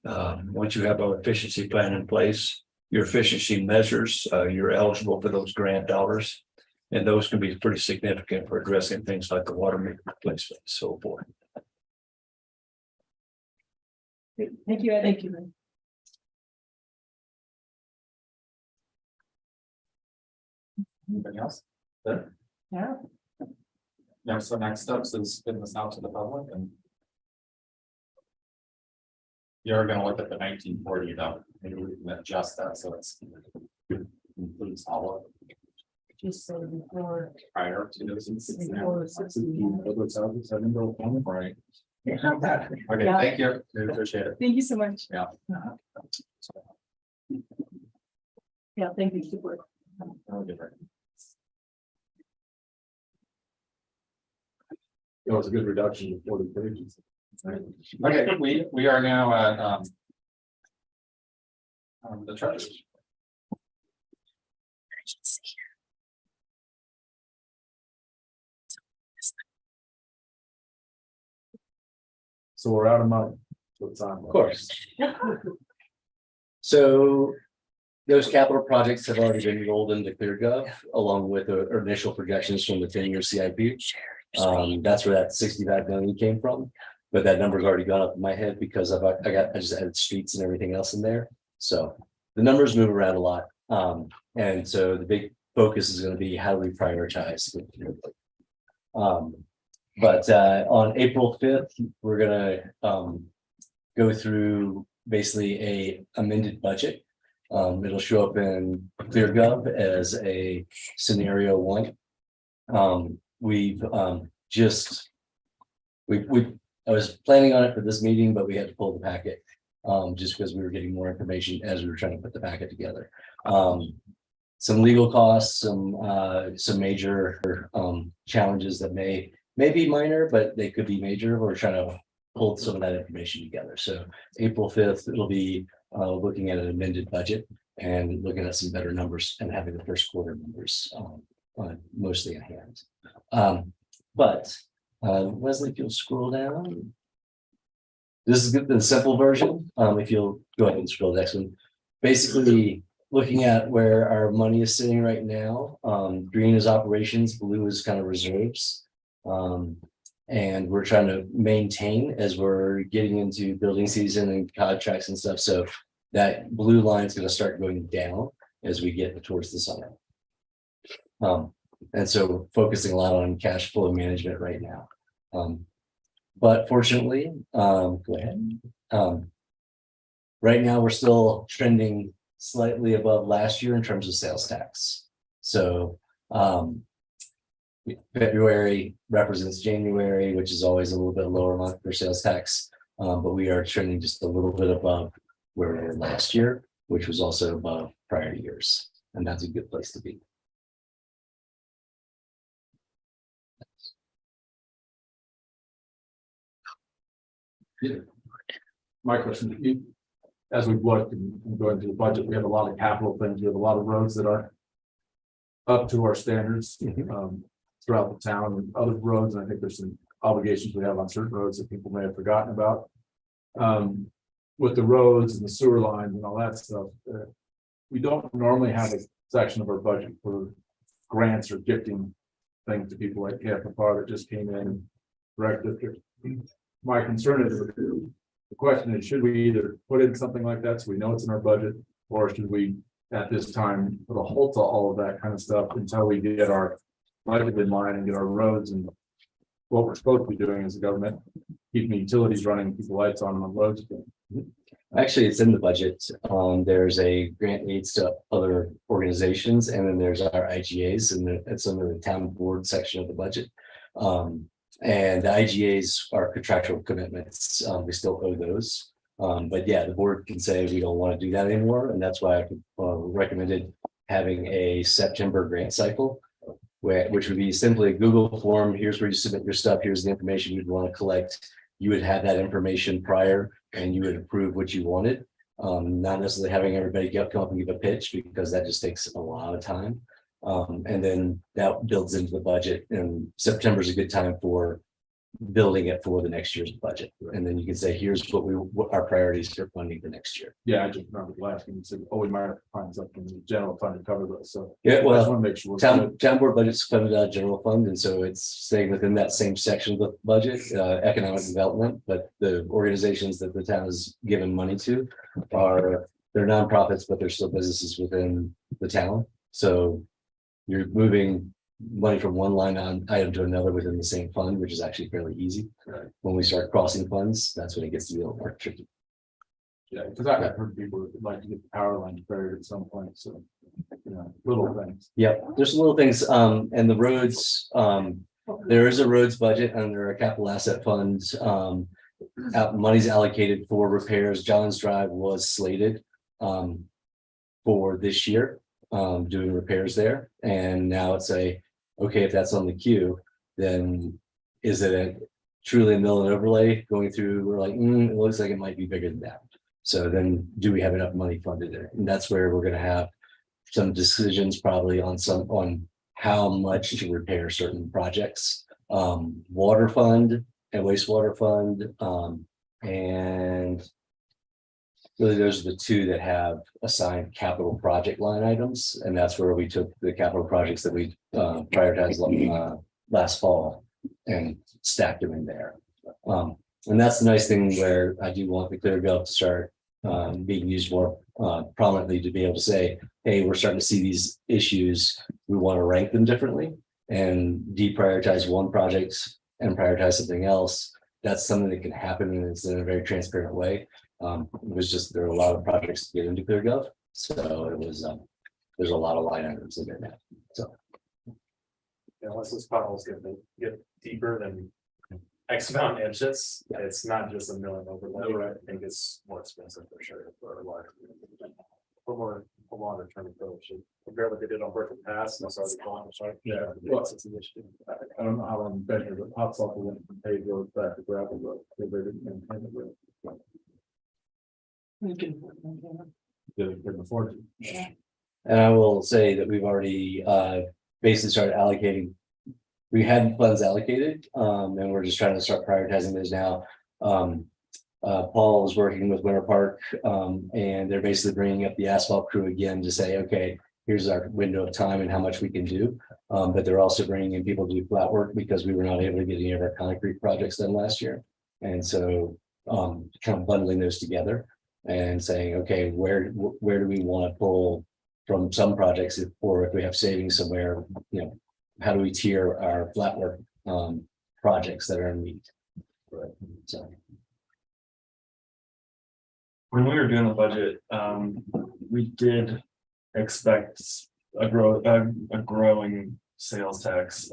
Once you have an efficiency plan in place, your efficiency measures, you're eligible for those grant dollars. And those can be pretty significant for addressing things like the water main replacement and so forth. Great. Thank you, Ed. Thank you. Anybody else? Good? Yeah. Yeah, so next steps is getting this out to the public and. You're gonna look at the 1940 though, maybe we can adjust that so it's. Includes all of it Just so before. prior to those. Before 16. Right. Yeah. Okay, Yeah. thank you. We appreciate it. Thank you so much. Yeah. Yeah, thank you. Super. It was a good reduction to 40 pages. Okay, we are now at the treasurer's. So we're out of money. Of course. So those capital projects have already been rolled into ClearGov along with the initial projections from the 10-year CIP. That's where that 65 million came from. But that number's already gone up in my head because I just added streets and everything else in there. So the numbers move around a lot. And so the big focus is going to be how do we prioritize. But on April 5th, we're gonna go through basically a amended budget. It'll show up in ClearGov as a scenario 1. I was planning on it for this meeting, but we had to pull the packet just because we were getting more information as we were trying to put the packet together. Some legal costs, some major challenges that may be minor, but they could be major. We're trying to pull some of that information together. So April 5th, it'll be looking at an amended budget and looking at some better numbers and having the first quarter numbers mostly in hand. But Wesley, if you'll scroll down. This is the simple version. If you'll go ahead and scroll the next one. Basically, looking at where our money is sitting right now, green is operations, blue is kind of reserves. And we're trying to maintain as we're getting into building season and contracts and stuff. So that blue line is going to start going down as we get towards the summer. And so focusing a lot on cash flow management right now. But fortunately, go ahead. Right now, we're still trending slightly above last year in terms of sales tax. So February represents January, which is always a little bit lower month for sales tax. But we are trending just a little bit above where we were last year, which was also above prior years. And that's a good place to be. My question, as we've looked and going through the budget, we have a lot of capital things, we have a lot of roads that are up to our standards, throughout the town and other roads, and I think there's some obligations we have on certain roads that people may have forgotten about. With the roads and the sewer lines and all that stuff, we don't normally have a section of our budget for grants or gifting things to people like KFFR that just came in. Direct district. My concern is, the question is, should we either put in something like that so we know it's in our budget, or should we at this time put a halt to all of that kind of stuff until we get our budget in line and get our roads and what we're supposed to be doing as a government, keeping the utilities running, keep the lights on the roads. Actually, it's in the budget. There's a grant aids to other organizations, and then there's our IGAs, and it's under the town board section of the budget. And the IGAs are contractual commitments. We still owe those. But yeah, the board can say we don't want to do that anymore, and that's why I recommended having a September grant cycle, which would be simply a Google form. Here's where you submit your stuff. Here's the information you'd want to collect. You would have that information prior, and you would approve what you wanted. Not necessarily having everybody come up and give a pitch, because that just takes a lot of time. And then that builds into the budget, and September is a good time for building it for the next year's budget. And then you can say, here's what our priorities for funding for next year. Yeah, I just remember last time you said, oh, we might have to find something in the general fund to cover those. So Yeah, I just well, want to make sure. town board budget's funded out of general fund, and so it's staying within that same section of the budget, economic development. But the organizations that the town has given money to they're nonprofits, but they're still businesses within the town. So you're moving money from one line item to another within the same fund, which is actually fairly easy. Right. When we start crossing funds, that's when it gets to be a little more tricky. Yeah, because I've heard people that would like to get the power line buried at some point. So, little things. Yeah, there's little things, and the roads, there is a roads budget under a capital asset fund. Money's allocated for repairs. John's Drive was slated for this year, doing repairs there. And now it's okay, if that's on the queue, then is it truly a mill and overlay going through? We're like, it looks like it might be bigger than that. So then do we have enough money funded there? And that's where we're going to have some decisions probably on how much to repair certain projects. Water fund and wastewater fund, and really those are the two that have assigned capital project line items, and that's where we took the capital projects that we prioritized last fall and stacked them in there. And that's the nice thing, where I do want the ClearGov to start being used more prominently, to be able to say, hey, we're starting to see these issues. We want to rank them differently and deprioritize one project and prioritize something else. That's something that can happen, and it's in a very transparent way. It was just, there are a lot of projects to get into ClearGov, so it was there's a lot of line items in there. So Unless this pothole's gonna get deeper than X amount of inches, it's not just a milling overlay. Right. I think it's more expensive for sure for a lot. For more, a longer term approach. Compare what they did on Berkeley Pass, and that's already gone. Yeah. Well, it's an issue. I don't know how long it's been here, but hot salt went from paved road back to gravel road. They didn't maintain it with. Did it before. And I will say that we've already basically started allocating. We had funds allocated, and we're just trying to start prioritizing those now. Paul is working with Winter Park, and they're basically bringing up the asphalt crew again to say, okay, here's our window of time and how much we can do. But they're also bringing in people to do flat work, because we were not able to get any of our concrete projects done last year. And so kind of bundling those together and saying, okay, where do we want to pull from some projects, or if we have savings somewhere, how do we tier our flat work projects that are in need? Right. So when we were doing the budget, we did expect a growing sales tax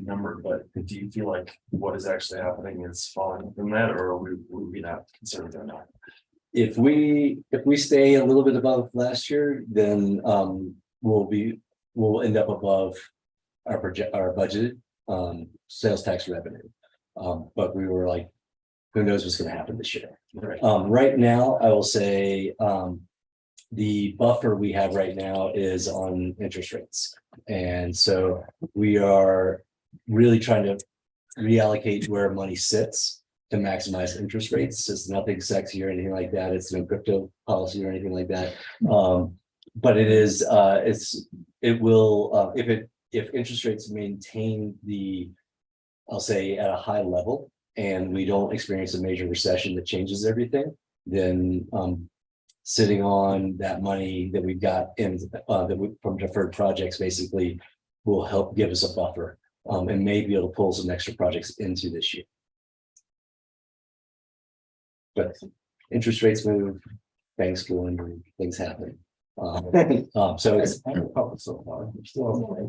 number, but do you feel like what is actually happening is falling from that, or would we not consider that now? If we stay a little bit above last year, then will end up above our budget, sales tax revenue. But we were like, who knows what's gonna happen this year? Right now, I will say, the buffer we have right now is on interest rates. And so we are really trying to reallocate where money sits to maximize interest rates. It's nothing sexy or anything like that. It's no crypto policy or anything like that. But it is, it will, if interest rates maintain I'll say at a high level, and we don't experience a major recession that changes everything, then sitting on that money that we've got in from deferred projects basically will help give us a buffer, and maybe it'll pull some extra projects into this year. But interest rates move, banks go in, things happen. So it's so far.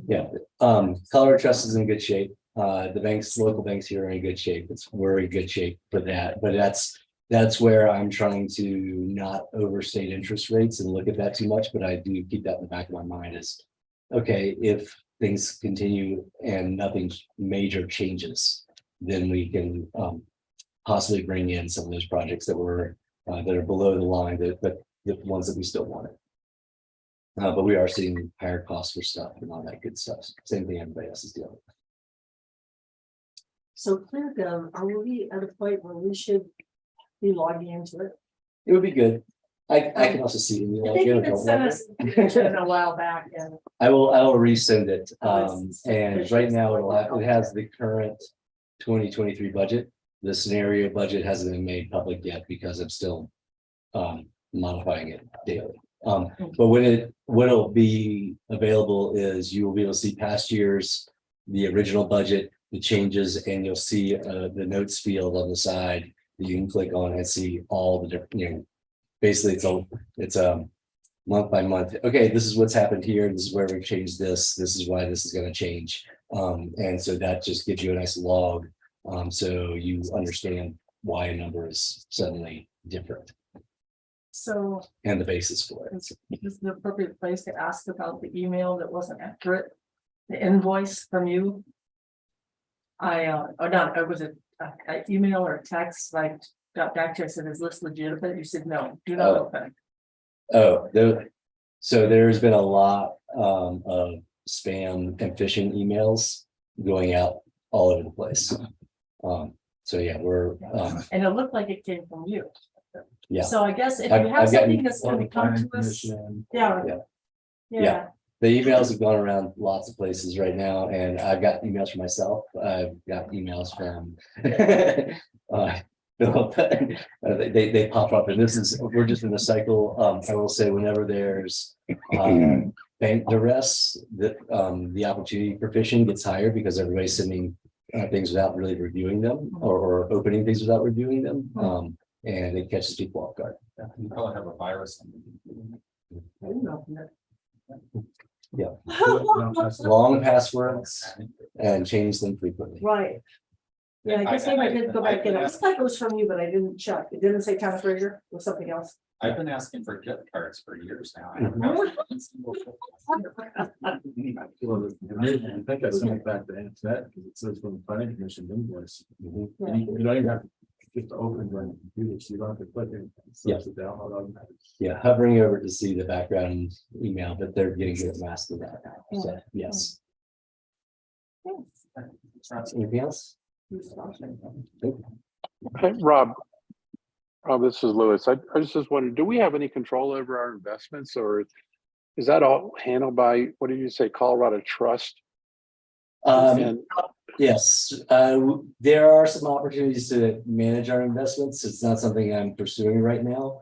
Yeah. Colorado Trust is in good shape. The banks, local banks here are in good shape. We're in good shape for that. But that's where I'm trying to not overstate interest rates and look at that too much. But I do keep that in the back of my mind is, okay, if things continue and nothing major changes, then we can possibly bring in some of those projects that are below the line, but the ones that we still wanted. But we are seeing higher costs for stuff and all that good stuff. Same thing everybody else is dealing with. So ClearGov, are we at a point where we should be logging into it? It would be good. I can also see it. I think you had sent us information a while back and. I will resend it. It's And right now it has the current 2023 budget. The scenario budget hasn't been made public yet because I'm still modifying it daily. But what'll be available is you will be able to see past years, the original budget, the changes, and you'll see the notes field on the side that you can click on and see all the different, basically it's a month by month. Okay, this is what's happened here. This is where we've changed this. This is why this is going to change. And so that just gives you a nice log. So you understand why a number is suddenly different. So And the basis for it. is the appropriate place to ask about the email that wasn't accurate? The invoice from you? It was an email or a text, like got back to you, I said, is this legitimate? You said, no, do not open it. So there's been a lot of spam and phishing emails going out all over the place. So yeah, we're And it looked like it came from you. yeah. So I guess if I've you have gotten something that's gonna come to us, yeah. Yeah. The emails have gone around lots of places right now, and I've got emails from myself. I've got emails from they pop up, and we're just in the cycle. I will say whenever there's bank duress, the opportunity for phishing gets higher because everybody's sending things without really reviewing them or opening things without reviewing them. And it catches people off guard. You probably have a virus. I didn't open it. Yeah. Long passwords and change them frequently. Right. Yeah, I guess maybe I did go back in. It looks like it was from you, but I didn't check. It didn't say Town of Fraser, it was something else. I've been asking for gift cards for years now. I Mhm. I think I sent it back to Antoinette because it says from the planning commission invoice. Mhm. Yeah. You don't even have to just open your computer, so you don't have to click it. Yeah. Download automatically. Yeah, hovering over to see the background email, but they're getting good at masking that now. So yes. Anything else? Hey, Rob, this is Lewis. I was just wondering, do we have any control over our investments, or is that all handled by, what did you say, Colorado Trust? And Yes, there are some opportunities to manage our investments. It's not something I'm pursuing right now.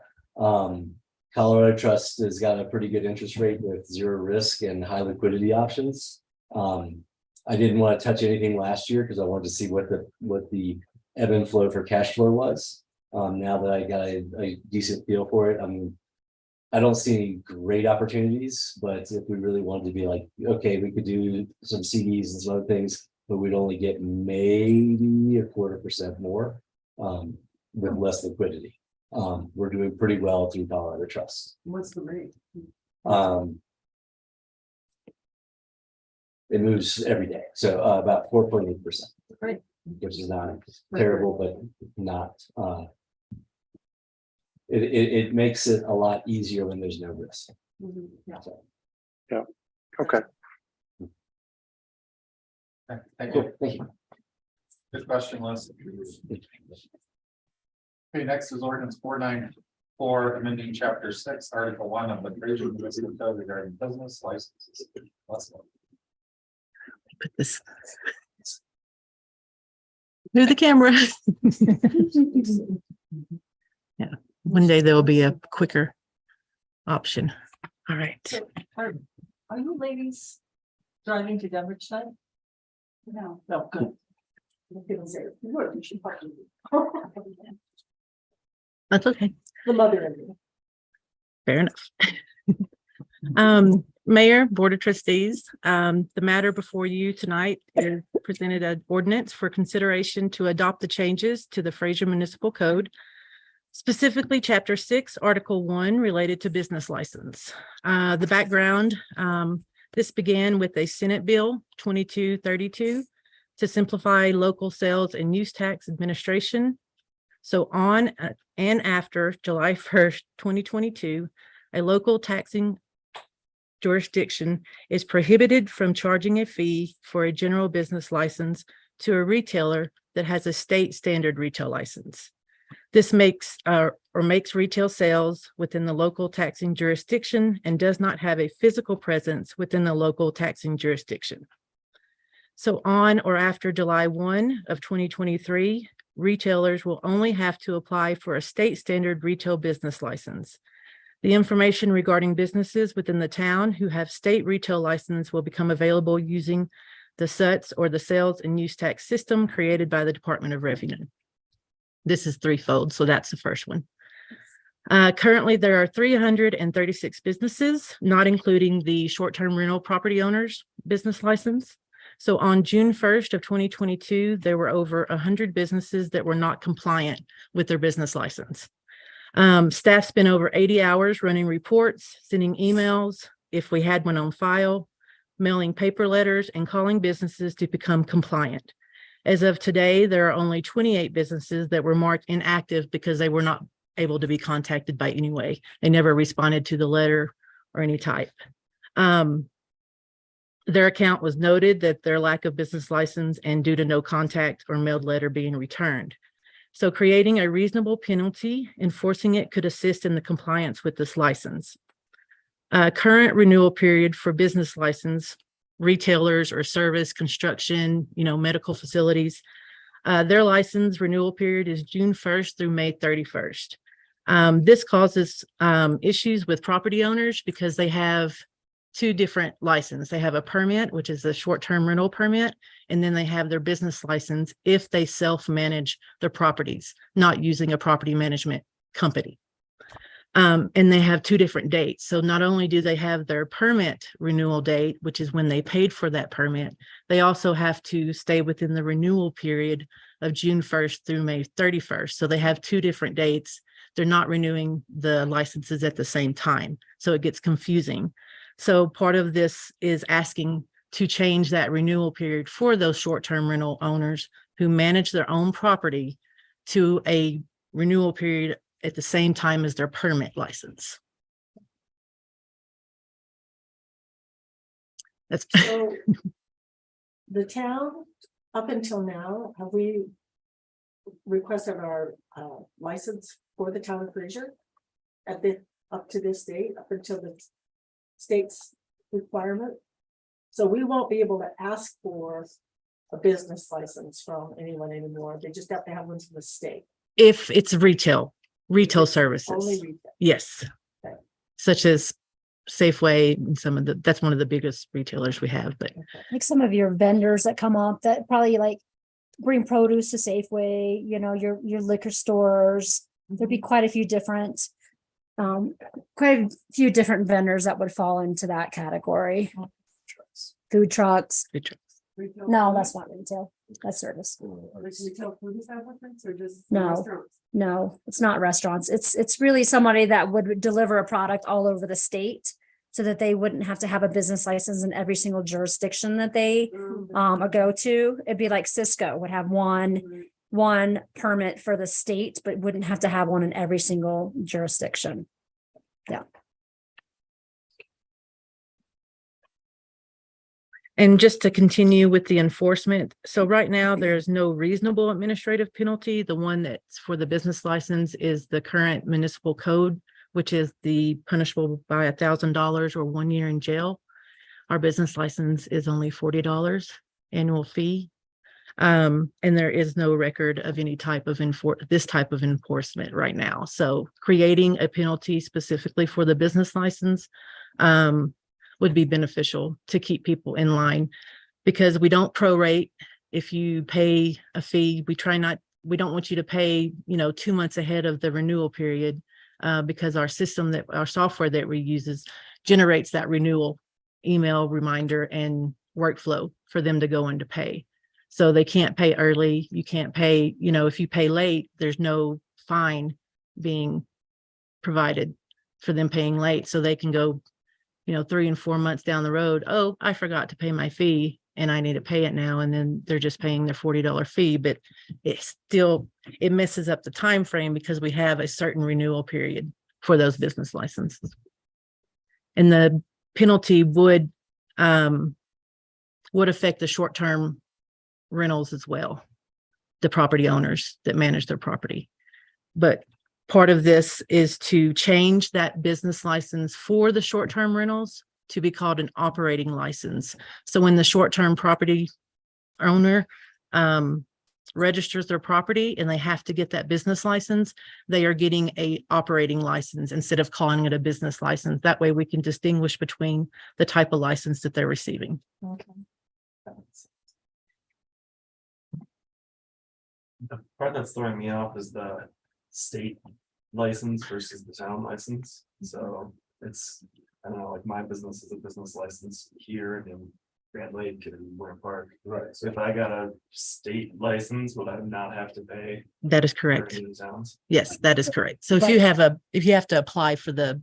Colorado Trust has got a pretty good interest rate with zero risk and high liquidity options. I didn't want to touch anything last year because I wanted to see what the ebb and flow for cash flow was. Now that I got a decent feel for it, I don't see any great opportunities, but if we really wanted to be like, okay, we could do some CDs and some other things, but we'd only get maybe 0.25% more with less liquidity. We're doing pretty well through Colorado Trust. What's the rate? It moves every day, so about 4.8%. Great. Which is not terrible, but not, it makes it a lot easier when there's no risk. Yeah. So, Okay. Thank cool, you. thank you. Good question, Liz. Okay, next is ordinance 494, amending chapter 6, article 1 of the Fraser Municipal Code regarding business licenses. Put this through the camera. Yeah, one day there will be a quicker option. All right. So, are you ladies driving to Denver tonight? No. No, good. I'm gonna say, you would, you should probably. That's okay. The mother in me. Fair enough. Mayor, Board of Trustees, the matter before you tonight is presented an ordinance for consideration to adopt the changes to the Fraser Municipal Code, specifically Chapter 6, Article 1 related to business license. The background, this began with a Senate Bill 2232 to simplify local sales and use tax administration. So on and after July 1st, 2022, a local taxing jurisdiction is prohibited from charging a fee for a general business license to a retailer that has a state standard retail license. This makes retail sales within the local taxing jurisdiction and does not have a physical presence within the local taxing jurisdiction. So on or after July 1 of 2023, retailers will only have to apply for a state standard retail business license. The information regarding businesses within the town who have state retail license will become available using the SUTS or the sales and use tax system created by the Department of Revenue. This is threefold, so that's the first one. Currently, there are 336 businesses, not including the short-term rental property owners business license. So on June 1st of 2022, there were over 100 businesses that were not compliant with their business license. Staff spent over 80 hours running reports, sending emails if we had one on file, mailing paper letters, and calling businesses to become compliant. As of today, there are only 28 businesses that were marked inactive because they were not able to be contacted by any way. They never responded to the letter or any type. Their account was noted that their lack of business license and due to no contact or mailed letter being returned. So creating a reasonable penalty, enforcing it could assist in the compliance with this license. Current renewal period for business license, retailers or service, construction, medical facilities, their license renewal period is June 1st through May 31st. This causes issues with property owners because they have two different licenses. They have a permit, which is a short-term rental permit, and then they have their business license if they self-manage their properties, not using a property management company. And they have two different dates. So not only do they have their permit renewal date, which is when they paid for that permit, they also have to stay within the renewal period of June 1st through May 31st. So they have two different dates. They're not renewing the licenses at the same time. So it gets confusing. So part of this is asking to change that renewal period for those short-term rental owners who manage their own property to a renewal period at the same time as their permit license. That's So the town, up until now, have we requested our license for the town of Fraser up to this date, up until the state's requirement? So we won't be able to ask for a business license from anyone anymore. They just have to have one from the state. if it's retail services. Only retail. Yes. Okay. Such as Safeway and that's one of the biggest retailers we have, but Like some of your vendors that come up that probably like bring produce to Safeway, your liquor stores. There'd be quite a few different vendors that would fall into that category. Food trucks. Retail No, food? that's not retail. That's service. Like retail food establishments or just? No. restaurants? No, it's not restaurants. It's really somebody that would deliver a product all over the state so that they wouldn't have to have a business license in every single jurisdiction that they go to. It'd be like Cisco would have one permit for the state, but wouldn't have to have one in every single jurisdiction. Yeah. And just to continue with the enforcement, so right now there's no reasonable administrative penalty. The one that's for the business license is the current municipal code, which is the punishable by $1,000 or 1 year in jail. Our business license is only $40 annual fee. And there is no record of any type of this type of enforcement right now. So creating a penalty specifically for the business license would be beneficial to keep people in line, because we don't prorate. If you pay a fee, we don't want you to pay, 2 months ahead of the renewal period, because our software that we use generates that renewal email reminder and workflow for them to go in to pay. So they can't pay early. You can't pay, if you pay late, there's no fine being provided for them paying late. So they can go 3 and 4 months down the road. Oh, I forgot to pay my fee and I need to pay it now. And then they're just paying their $40 fee, but it messes up the time frame because we have a certain renewal period for those business licenses. And the penalty would affect the short-term rentals as well, the property owners that manage their property. But part of this is to change that business license for the short-term rentals to be called an operating license. So when the short-term property owner registers their property and they have to get that business license, they are getting a operating license instead of calling it a business license. That way we can distinguish between the type of license that they're receiving. Okay. The part that's throwing me off is the state license versus the town license. So I don't know, like my business is a business license here in Grand Lake and Warren Park. Right. So if I got a state license, would I not have to pay? That is for correct. any of the towns? Yes, that is correct. So if you have to apply for the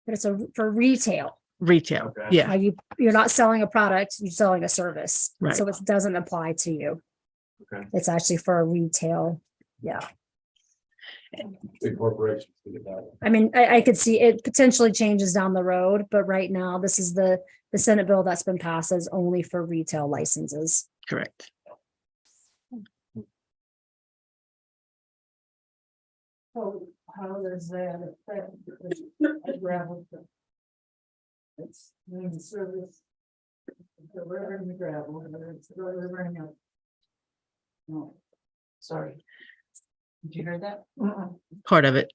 But it's for retail. retail, Okay. yeah, You're not selling a product, you're selling a service. Right. So it doesn't apply to you. Okay. It's actually for a retail. Yeah. Big corporations do that. I mean, I could see it potentially changes down the road, but right now this is the Senate bill that's been passed is only for retail licenses. correct. So how does that affect a gravel truck? It's doing the service. Delivering the gravel, or it's delivering a. No, sorry. Did you hear that? Part of it.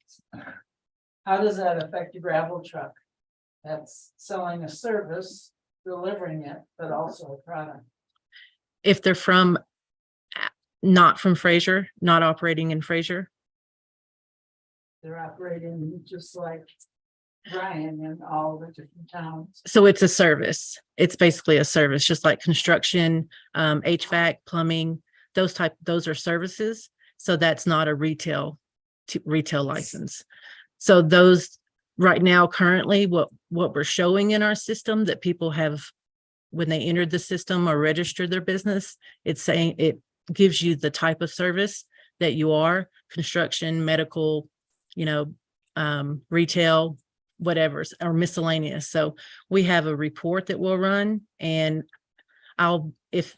How does that affect your gravel truck? That's selling a service, delivering it, but also a product. If they're not from Fraser, not operating in Fraser, They're operating just like Brian in all the different towns. so it's a service. It's basically a service, just like construction, HVAC, plumbing, those are services. So that's not a retail license. So those right now, currently, what we're showing in our system that people have, when they entered the system or registered their business, it's saying it gives you the type of service that you are: construction, medical, retail, whatever, or miscellaneous. So we have a report that we'll run, and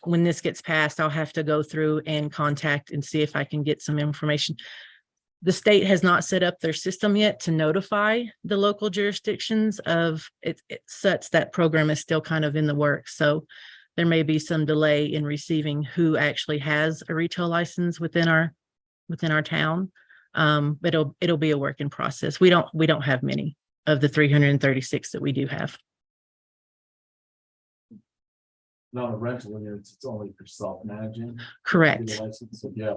when this gets passed, I'll have to go through and contact and see if I can get some information. The state has not set up their system yet to notify the local jurisdictions of it. Such that program is still kind of in the works. So there may be some delay in receiving who actually has a retail license within our town. But it'll be a work in process. We don't have many of the 336 that we do have. Not a rental unit, it's only for self-managing. Correct. License, so yeah.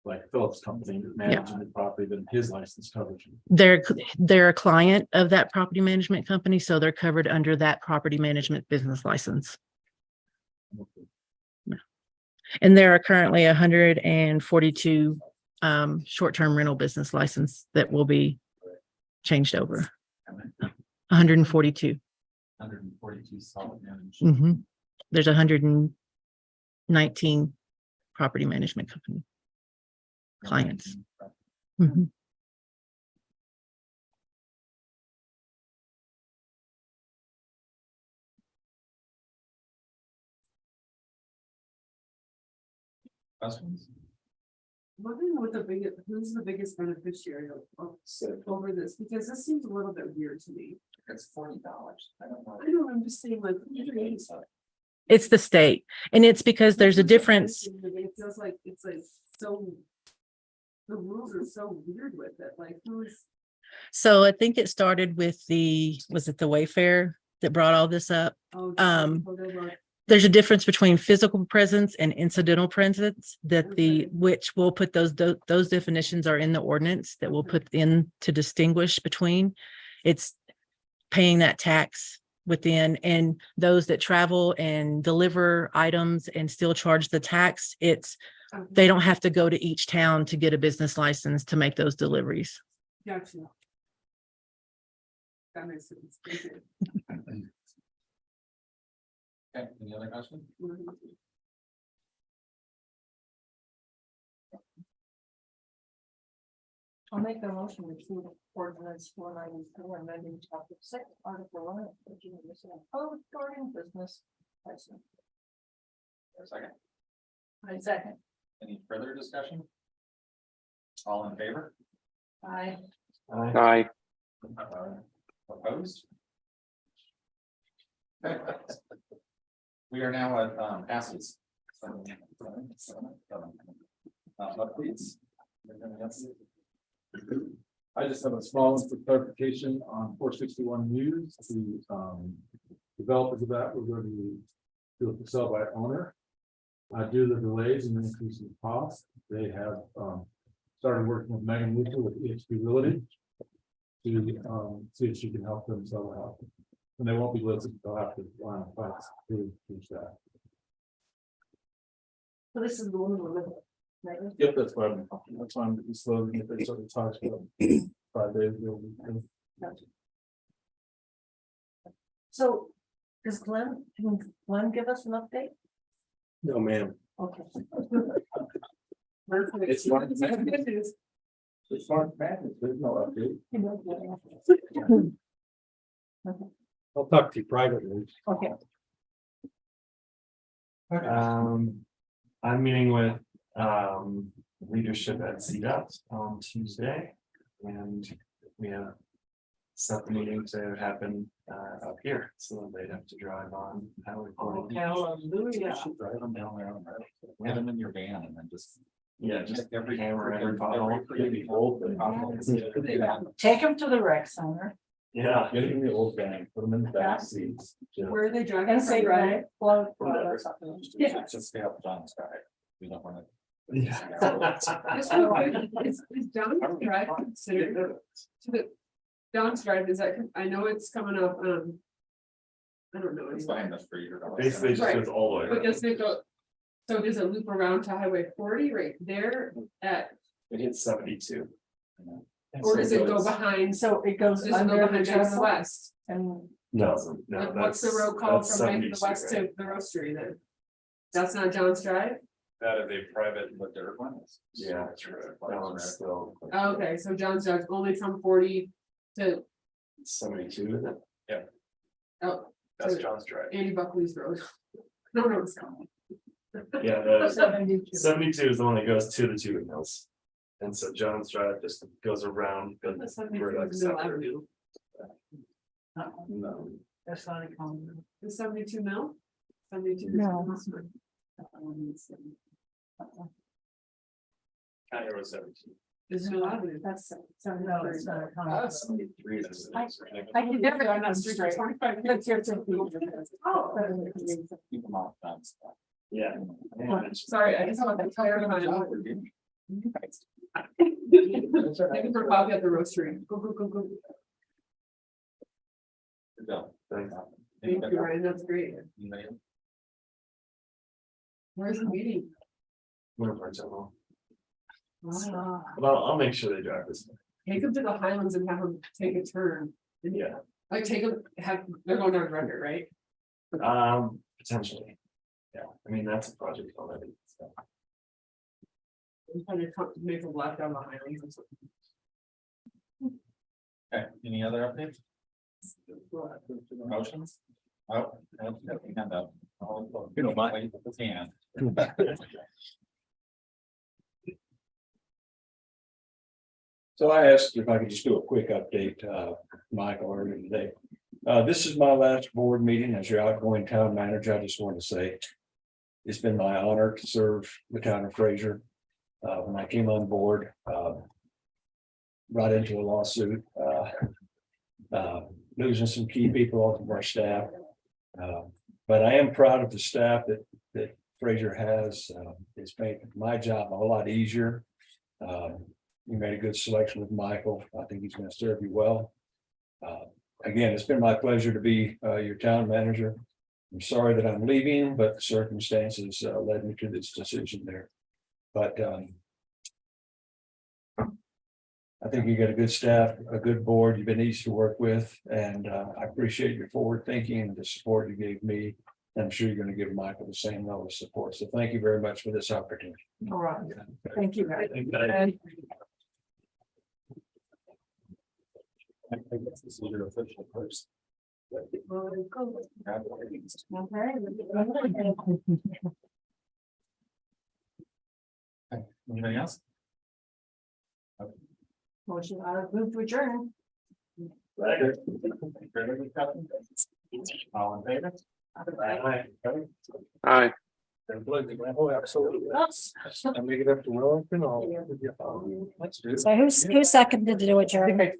Like Phillips Company managing the property, then his license covers you. They're a client of that property management company, so they're covered under that property management business license. And there are currently 142 short-term rental business license that will be changed over. 142. 142 solid damage. Mhm. There's 119 property management company clients. Mhm. Questions? Wondering what who's the biggest beneficiary over this, because this seems a little bit weird to me. It's $40. I don't know. I know, I'm just saying like. It's the state, and it's because there's a difference. It feels like it's like so. The rules are so weird with it, like who's. So I think it started with was it the Wayfair that brought all this up? Oh, There's a difference between physical presence and incidental presence which will put those definitions are in the ordinance that we'll put in to distinguish between. It's paying that tax within, and those that travel and deliver items and still charge the tax, they don't have to go to each town to get a business license to make those deliveries. Gotcha. That makes sense. Thank you. Okay, any other questions? I'll make the motion to approve ordinance 494 amending chapter 6, article 1 of the municipal code regarding business license. For a second. I second. Any further discussion? All in favor? Aye. Aye. Opposed? Okay. We are now at passes. Please. I just have a small one for clarification on 461 News, the developers of that were going to do it for sale by owner. Due to the delays and increase in cost, they have started working with Megan Luther with EXP Realty to see if she can help them sell the house. And they won't be listed, they'll have to line of fights to finish that. So this is the one we're looking at, right? Yep, that's why I'm slowly get they sort of talks about 5 days ago. So does can Glenn give us an update? No, ma'am. Okay. It's March Madness. It's March Madness, there's no update. I'll talk to you privately. Okay. I'm meeting with leadership at CDOT on Tuesday, and we have set the meeting to happen up here, so they'd have to drive on Highway 40. Hallelujah. Drive them down there. Get them in your van and then just. Yeah, just every hammer every pothole. Take him to the rec center. Yeah. Get in the old van, put them in the back seats. Where are they driving? And say, from? right? Well, Yeah. Just stay up John's drive. We don't want to. Yeah. Just real quick, is John's Drive considered to the John's Drive, is that, I know it's coming up, I don't know. It's behind us for you. Basically, it just goes all the way. But around. does it go, so does it loop around to Highway 40 right there at, It hits 72. or does it go behind, So it goes does it go under the behind Bank of the channel West? and No, no. Like, what's the road called from Bank of the West to the roastery then? That's not John's Drive? That is a private, The dirt one is. Yeah, that's right. That one's still. Oh, okay, so John's Drive only from 40 to, 72, isn't it? oh, that's So- John's Drive. Andy Buckley's Road. No, no, it's not. Yeah, the 72. 72 is the one that goes to the two mills. And so John's Drive just goes around. The We're 72 like is Mill separate. Avenue. No. That's not a common. The 72 mil? 72. No. County Road 17. Is Mill Avenue. That's, so no, it's not a common. 73. I can never go on Street straight. 25. Let's hear some. Oh. Keep them off John's stuff. Yeah. Sorry, I just want to clarify. Thank you for coffee at the roastery. Go, go, go, go. Good job. Thanks. Thank you, Ryan, that's great. Anybody else? Where's the meeting? We're part of Wow. But I'll make sure they drive this way. take them to the Highlands and have them take a turn. And like take them, they're going down record, right? Potentially. Yeah, I mean, that's a project already, so. I'm trying to make them left down the Highlands or something. Okay, any other updates? Motions? Oh, hand up. You don't mind. Hand. So I asked if I could just do a quick update, Michael, earlier today. This is my last board meeting as your outgoing town manager. I just want to say it's been my honor to serve the town of Fraser. When I came on board, right into a lawsuit, losing some key people off of our staff. But I am proud of the staff that Fraser has. It's made my job a whole lot easier. You made a good selection with Michael. I think he's going to serve you well. Again, it's been my pleasure to be your town manager. I'm sorry that I'm leaving, but the circumstances led me to this decision there. But I think you got a good staff, a good board. You've been easy to work with, and I appreciate your forward thinking and the support you gave me. I'm sure you're going to give Michael the same level of support. So thank you very much for this opportunity. All right, thank you. I guess this is your official first. Anybody else? Motion, I move to adjourn. All in favor? Aye. Oh, absolutely. And we get up to Wellington. So who seconded to do it, Jerry?